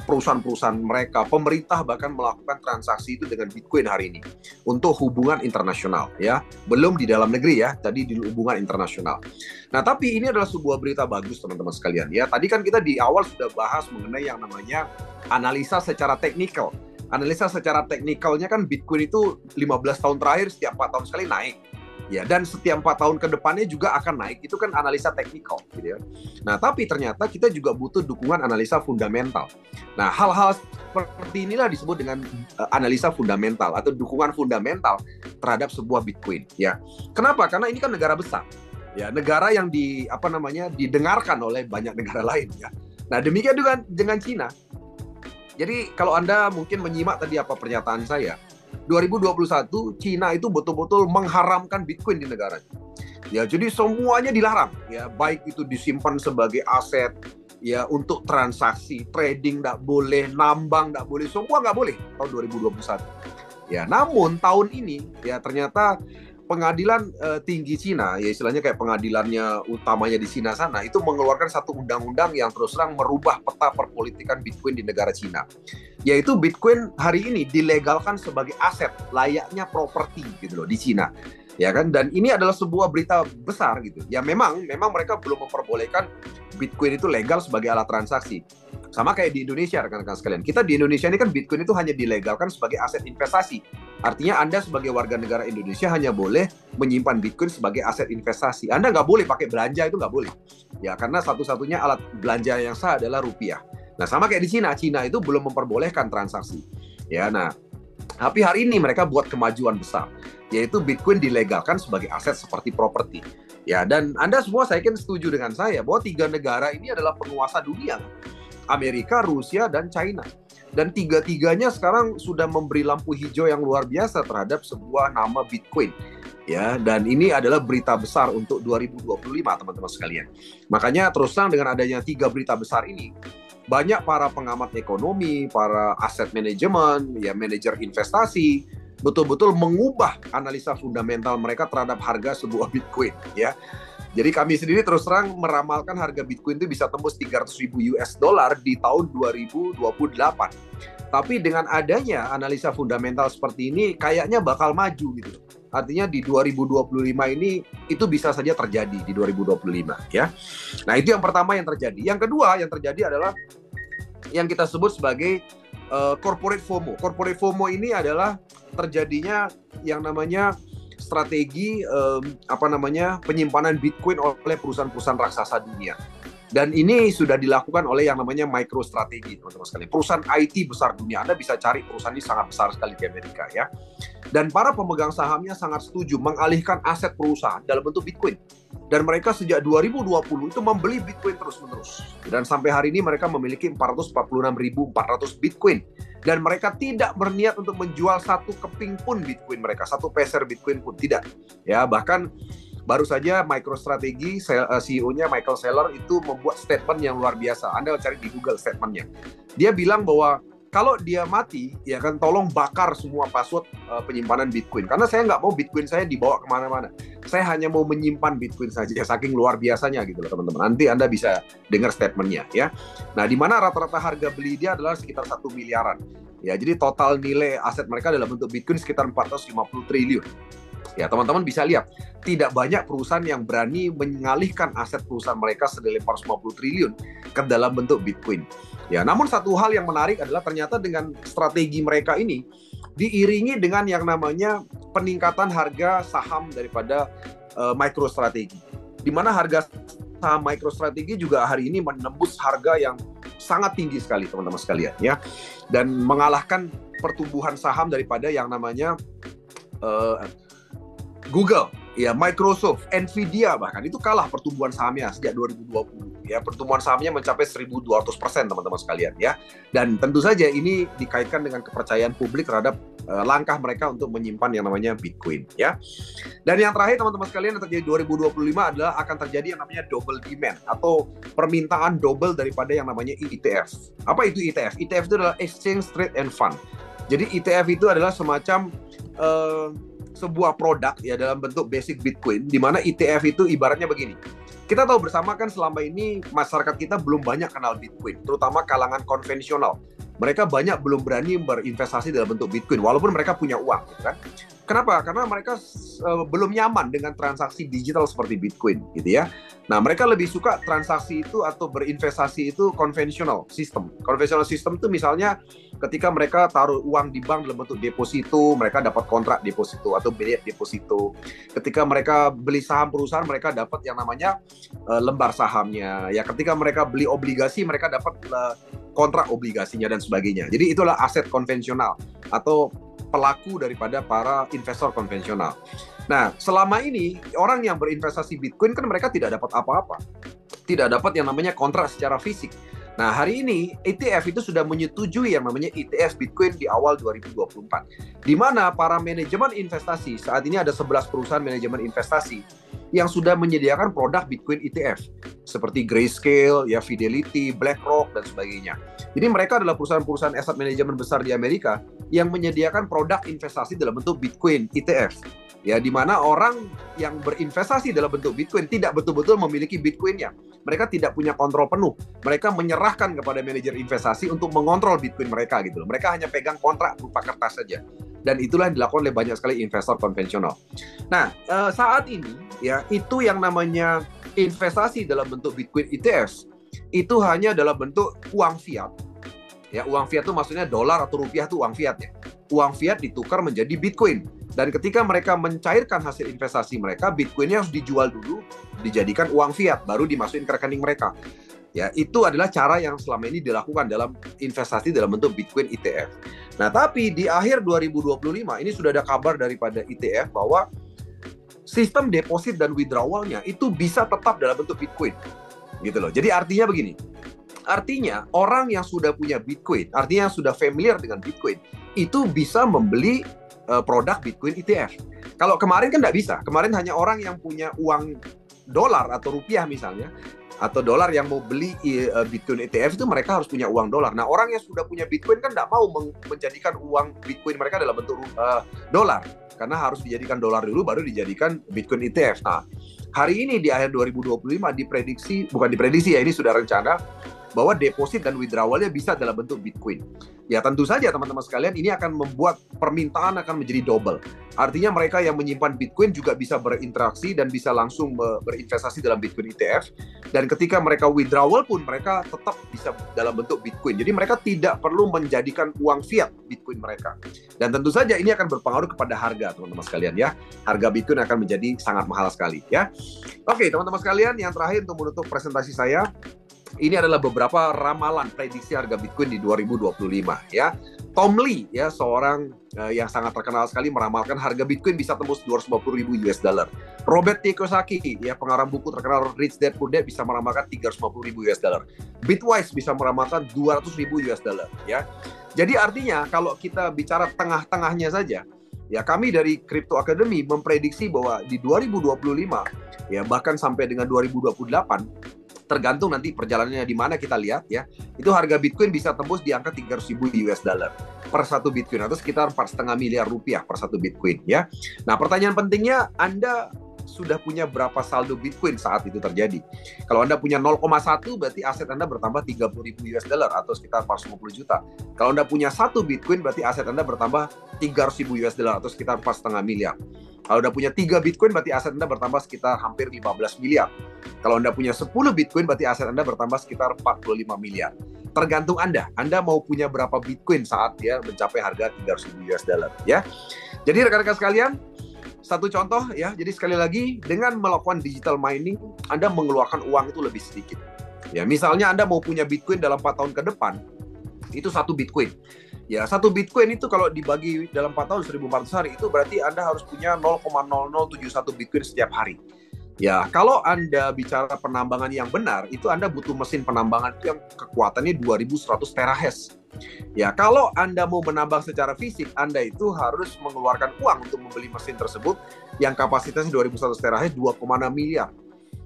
perusahaan-perusahaan mereka, pemerintah bahkan melakukan transaksi itu dengan Bitcoin hari ini untuk hubungan internasional, ya, belum di dalam negeri ya, tadi di hubungan internasional. Nah, tapi ini adalah sebuah berita bagus teman-teman sekalian. Ya, tadi kan kita di awal sudah bahas mengenai yang namanya analisa secara teknikal. Analisa secara teknikalnya kan Bitcoin itu 15 tahun terakhir setiap 4 tahun sekali naik. Ya, dan setiap 4 tahun ke depannya juga akan naik. Itu kan analisa teknikal gitu ya. Nah, tapi ternyata kita juga butuh dukungan analisa fundamental. Nah, hal-hal seperti inilah disebut dengan analisa fundamental atau dukungan fundamental terhadap sebuah Bitcoin ya. Kenapa? Karena ini kan negara besar. Ya, negara yang didengarkan oleh banyak negara lain ya. Nah, demikian juga dengan Cina. Jadi, kalau Anda mungkin menyimak tadi apa pernyataan saya, 2021 Cina itu betul-betul mengharamkan Bitcoin di negaranya. Ya, jadi semuanya dilarang. Ya, baik itu disimpan sebagai aset, ya untuk transaksi, trading nggak boleh, nambang nggak boleh, semua nggak boleh tahun 2021. Ya, namun tahun ini ya ternyata pengadilan tinggi Cina, ya istilahnya kayak pengadilannya utamanya di Cina sana, itu mengeluarkan satu undang-undang yang terus terang merubah peta perpolitikan Bitcoin di negara Cina. Yaitu Bitcoin hari ini dilegalkan sebagai aset, layaknya properti gitu loh di Cina. Ya kan, dan ini adalah sebuah berita besar gitu. Ya memang mereka belum memperbolehkan Bitcoin itu legal sebagai alat transaksi. Sama kayak di Indonesia, rekan-rekan sekalian. Kita di Indonesia ini kan Bitcoin itu hanya dilegalkan sebagai aset investasi. Artinya Anda sebagai warga negara Indonesia hanya boleh menyimpan Bitcoin sebagai aset investasi. Anda nggak boleh pakai belanja, itu nggak boleh. Ya, karena satu-satunya alat belanja yang sah adalah rupiah. Nah, sama kayak di Cina. Cina itu belum memperbolehkan transaksi. Ya, nah, tapi hari ini mereka buat kemajuan besar, yaitu Bitcoin dilegalkan sebagai aset seperti properti. Ya, dan Anda semua saya yakin setuju dengan saya bahwa 3 negara ini adalah penguasa dunia. Amerika, Rusia, dan China. Dan 3-tiganya sekarang sudah memberi lampu hijau yang luar biasa terhadap sebuah nama Bitcoin. Ya, dan ini adalah berita besar untuk 2025, teman-teman sekalian. Makanya terus terang dengan adanya 3 berita besar ini, banyak para pengamat ekonomi, para aset manajemen, ya manajer investasi, betul-betul mengubah analisa fundamental mereka terhadap harga sebuah Bitcoin. Ya. Jadi kami sendiri terus terang meramalkan harga Bitcoin itu bisa tembus 300.000 US dollar di tahun 2028. Tapi dengan adanya analisa fundamental seperti ini, kayaknya bakal maju gitu. Artinya di 2025 ini itu bisa saja terjadi di 2025 ya. Nah, itu yang pertama yang terjadi. Yang kedua yang terjadi adalah yang kita sebut sebagai corporate FOMO. Corporate FOMO ini adalah terjadinya yang namanya strategi penyimpanan Bitcoin oleh perusahaan-perusahaan raksasa dunia. Dan ini sudah dilakukan oleh yang namanya MicroStrategy, teman-teman sekalian. Perusahaan IT besar dunia. Anda bisa cari perusahaan ini sangat besar sekali di Amerika ya. Dan para pemegang sahamnya sangat setuju mengalihkan aset perusahaan dalam bentuk Bitcoin. Dan mereka sejak 2020 itu membeli Bitcoin terus-menerus. Dan sampai hari ini mereka memiliki 446.400 Bitcoin. Dan mereka tidak berniat untuk menjual satu keping pun Bitcoin mereka, satu peser Bitcoin pun tidak. Ya, bahkan baru saja MicroStrategy CEO-nya Michael Saylor itu membuat statement yang luar biasa. Anda cari di Google statement-nya. Dia bilang bahwa kalau dia mati, ya kan tolong bakar semua password penyimpanan Bitcoin. Karena saya nggak mau Bitcoin saya dibawa kemana-mana. Saya hanya mau menyimpan Bitcoin saja, saking luar biasanya gitu loh teman-teman. Nanti Anda bisa dengar statementnya ya. Nah, di mana rata-rata harga beli dia adalah sekitar 1 miliaran. Ya, jadi total nilai aset mereka dalam bentuk Bitcoin sekitar 450 triliun. Ya, teman-teman bisa lihat, tidak banyak perusahaan yang berani mengalihkan aset perusahaan mereka senilai 450 triliun ke dalam bentuk Bitcoin. Ya, namun satu hal yang menarik adalah ternyata dengan strategi mereka ini diiringi dengan yang namanya peningkatan harga saham daripada MicroStrategy. Di mana harga saham MicroStrategy juga hari ini menembus harga yang sangat tinggi sekali, teman-teman sekalian ya. Dan mengalahkan pertumbuhan saham daripada yang namanya Google, ya Microsoft, Nvidia bahkan itu kalah pertumbuhan sahamnya sejak 2020. Ya, pertumbuhan sahamnya mencapai 1.200%, teman-teman sekalian ya. Dan tentu saja ini dikaitkan dengan kepercayaan publik terhadap langkah mereka untuk menyimpan yang namanya Bitcoin ya. Dan yang terakhir teman-teman sekalian yang terjadi 2025 adalah akan terjadi yang namanya double demand atau permintaan double daripada yang namanya ETF. Apa itu ETF? ETF itu adalah Exchange Trade and Fund. Jadi ETF itu adalah semacam sebuah produk ya dalam bentuk basic Bitcoin, di mana ETF itu ibaratnya begini. Kita tahu bersama kan selama ini masyarakat kita belum banyak kenal Bitcoin, terutama kalangan konvensional. Mereka banyak belum berani berinvestasi dalam bentuk Bitcoin, walaupun mereka punya uang, gitu kan? Kenapa? Karena mereka belum nyaman dengan transaksi digital seperti Bitcoin, gitu ya. Nah, mereka lebih suka transaksi itu atau berinvestasi itu konvensional sistem. Konvensional sistem itu misalnya ketika mereka taruh uang di bank dalam bentuk deposito, mereka dapat kontrak deposito atau bilet deposito. Ketika mereka beli saham perusahaan, mereka dapat yang namanya lembar sahamnya. Ya, ketika mereka beli obligasi, mereka dapat kontrak obligasinya dan sebagainya. Jadi itulah aset konvensional atau pelaku daripada para investor konvensional. Nah, selama ini orang yang berinvestasi Bitcoin kan mereka tidak dapat apa-apa. Tidak dapat yang namanya kontrak secara fisik. Nah, hari ini ETF itu sudah menyetujui yang namanya ETF Bitcoin di awal 2024. Di mana para manajemen investasi, saat ini ada 11 perusahaan manajemen investasi yang sudah menyediakan produk Bitcoin ETF. Seperti Grayscale, ya Fidelity, BlackRock, dan sebagainya. Jadi mereka adalah perusahaan-perusahaan aset manajemen besar di Amerika yang menyediakan produk investasi dalam bentuk Bitcoin ETF. Ya, di mana orang yang berinvestasi dalam bentuk Bitcoin tidak betul-betul memiliki Bitcoin-nya. Mereka tidak punya kontrol penuh. Mereka menyerahkan kepada manajer investasi untuk mengontrol Bitcoin mereka gitu loh. Mereka hanya pegang kontrak berupa kertas saja. Dan itulah yang dilakukan oleh banyak sekali investor konvensional. Nah, saat ini ya itu yang namanya investasi dalam bentuk Bitcoin ETF itu hanya dalam bentuk uang fiat. Ya, uang fiat itu maksudnya dolar atau rupiah itu uang fiat ya. Uang fiat ditukar menjadi Bitcoin. Dan ketika mereka mencairkan hasil investasi mereka, Bitcoinnya harus dijual dulu, dijadikan uang fiat, baru dimasukin ke rekening mereka. Ya, itu adalah cara yang selama ini dilakukan dalam investasi dalam bentuk Bitcoin ETF. Nah, tapi di akhir 2025 ini sudah ada kabar daripada ETF bahwa sistem deposit dan withdrawalnya itu bisa tetap dalam bentuk Bitcoin. Gitu loh. Jadi artinya begini. Artinya orang yang sudah punya Bitcoin, artinya yang sudah familiar dengan Bitcoin, itu bisa membeli produk Bitcoin ETF. Kalau kemarin kan nggak bisa. Kemarin hanya orang yang punya uang dolar atau rupiah misalnya, atau dolar yang mau beli Bitcoin ETF itu mereka harus punya uang dolar. Nah, orang yang sudah punya Bitcoin kan nggak mau menjadikan uang Bitcoin mereka dalam bentuk dolar. Karena harus dijadikan dolar dulu, baru dijadikan Bitcoin ETF. Nah, hari ini di akhir 2025 bukan diprediksi ya, ini sudah rencana bahwa deposit dan withdrawalnya bisa dalam bentuk Bitcoin. Ya tentu saja teman-teman sekalian, ini akan membuat permintaan akan menjadi double. Artinya mereka yang menyimpan Bitcoin juga bisa berinteraksi dan bisa langsung berinvestasi dalam Bitcoin ETF. Dan ketika mereka withdrawal pun mereka tetap bisa dalam bentuk Bitcoin. Jadi mereka tidak perlu menjadikan uang fiat Bitcoin mereka. Dan tentu saja ini akan berpengaruh kepada harga teman-teman sekalian ya. Harga Bitcoin akan menjadi sangat mahal sekali ya. Oke teman-teman sekalian, yang terakhir untuk menutup presentasi saya, ini adalah beberapa ramalan prediksi harga Bitcoin di 2025 ya. Tom Lee ya, seorang yang sangat terkenal sekali meramalkan harga Bitcoin bisa tembus 250.000 US dollar. Robert Kiyosaki ya, pengarang buku terkenal Rich Dad Poor Dad, bisa meramalkan 350.000 US dollar. Bitwise bisa meramalkan 200.000 US dollar ya. Jadi artinya kalau kita bicara tengah-tengahnya saja ya, kami dari Crypto Academy memprediksi bahwa di 2025 ya, bahkan sampai dengan 2028, tergantung nanti perjalanannya di mana kita lihat ya, itu harga Bitcoin bisa tembus di angka 300.000 US dollar per satu Bitcoin, atau sekitar 4,5 miliar rupiah per satu Bitcoin ya. Nah, pertanyaan pentingnya, Anda sudah punya berapa saldo Bitcoin saat itu terjadi? Kalau Anda punya 0,1 berarti aset Anda bertambah 30.000 US dollar atau sekitar 450 juta. Kalau Anda punya 1 Bitcoin berarti aset Anda bertambah 300.000 US dollar atau sekitar 4,5 miliar. Kalau Anda punya 3 Bitcoin berarti aset Anda bertambah sekitar hampir 15 miliar. Kalau Anda punya 10 Bitcoin berarti aset Anda bertambah sekitar 45 miliar. Tergantung Anda mau punya berapa Bitcoin saat dia mencapai harga 300.000 US dollar ya. Jadi rekan-rekan sekalian, satu contoh ya, jadi sekali lagi, dengan melakukan digital mining, Anda mengeluarkan uang itu lebih sedikit. Ya, misalnya Anda mau punya Bitcoin dalam 4 tahun ke depan, itu 1 Bitcoin. Ya, 1 Bitcoin itu kalau dibagi dalam 4 tahun 1.400 hari, itu berarti Anda harus punya 0,0071 Bitcoin setiap hari. Ya, kalau Anda bicara penambangan yang benar, itu Anda butuh mesin penambangan itu yang kekuatannya 2100 terahash. Ya, kalau Anda mau menambang secara fisik, Anda itu harus mengeluarkan uang untuk membeli mesin tersebut yang kapasitasnya 2100 terahash, 2,6 miliar.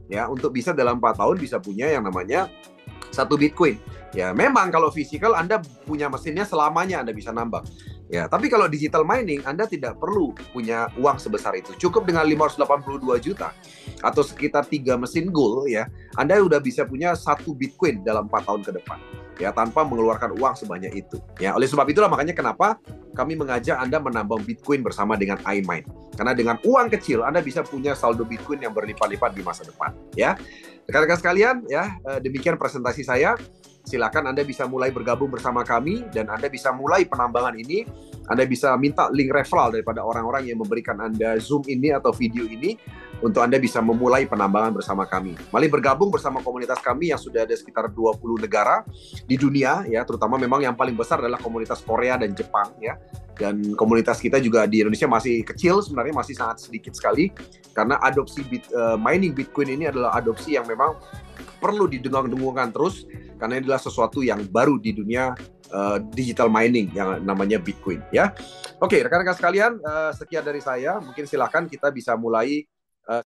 Ya, untuk bisa dalam 4 tahun bisa punya yang namanya 1 Bitcoin. Ya, memang kalau fisikal Anda punya mesinnya selamanya Anda bisa nambang. Ya, tapi kalau digital mining Anda tidak perlu punya uang sebesar itu. Cukup dengan 582 juta atau sekitar 3 mesin gold ya, Anda udah bisa punya 1 Bitcoin dalam 4 tahun ke depan. Ya, tanpa mengeluarkan uang sebanyak itu. Ya, oleh sebab itulah makanya kenapa kami mengajak Anda menambang Bitcoin bersama dengan iMine. Karena dengan uang kecil Anda bisa punya saldo Bitcoin yang berlipat-lipat di masa depan, ya. Rekan-rekan sekalian, ya, demikian presentasi saya. Silakan Anda bisa mulai bergabung bersama kami dan Anda bisa mulai penambangan ini. Anda bisa minta link referral daripada orang-orang yang memberikan Anda Zoom ini atau video ini untuk Anda bisa memulai penambangan bersama kami. Mari bergabung bersama komunitas kami yang sudah ada sekitar 20 negara di dunia ya, terutama memang yang paling besar adalah komunitas Korea dan Jepang ya. Dan komunitas kita juga di Indonesia masih kecil, sebenarnya masih sangat sedikit sekali karena adopsi mining Bitcoin ini adalah adopsi yang memang perlu didengung-dengungkan terus karena ini adalah sesuatu yang baru di dunia digital mining yang namanya Bitcoin ya. Oke, rekan-rekan sekalian, sekian dari saya. Mungkin silakan kita bisa mulai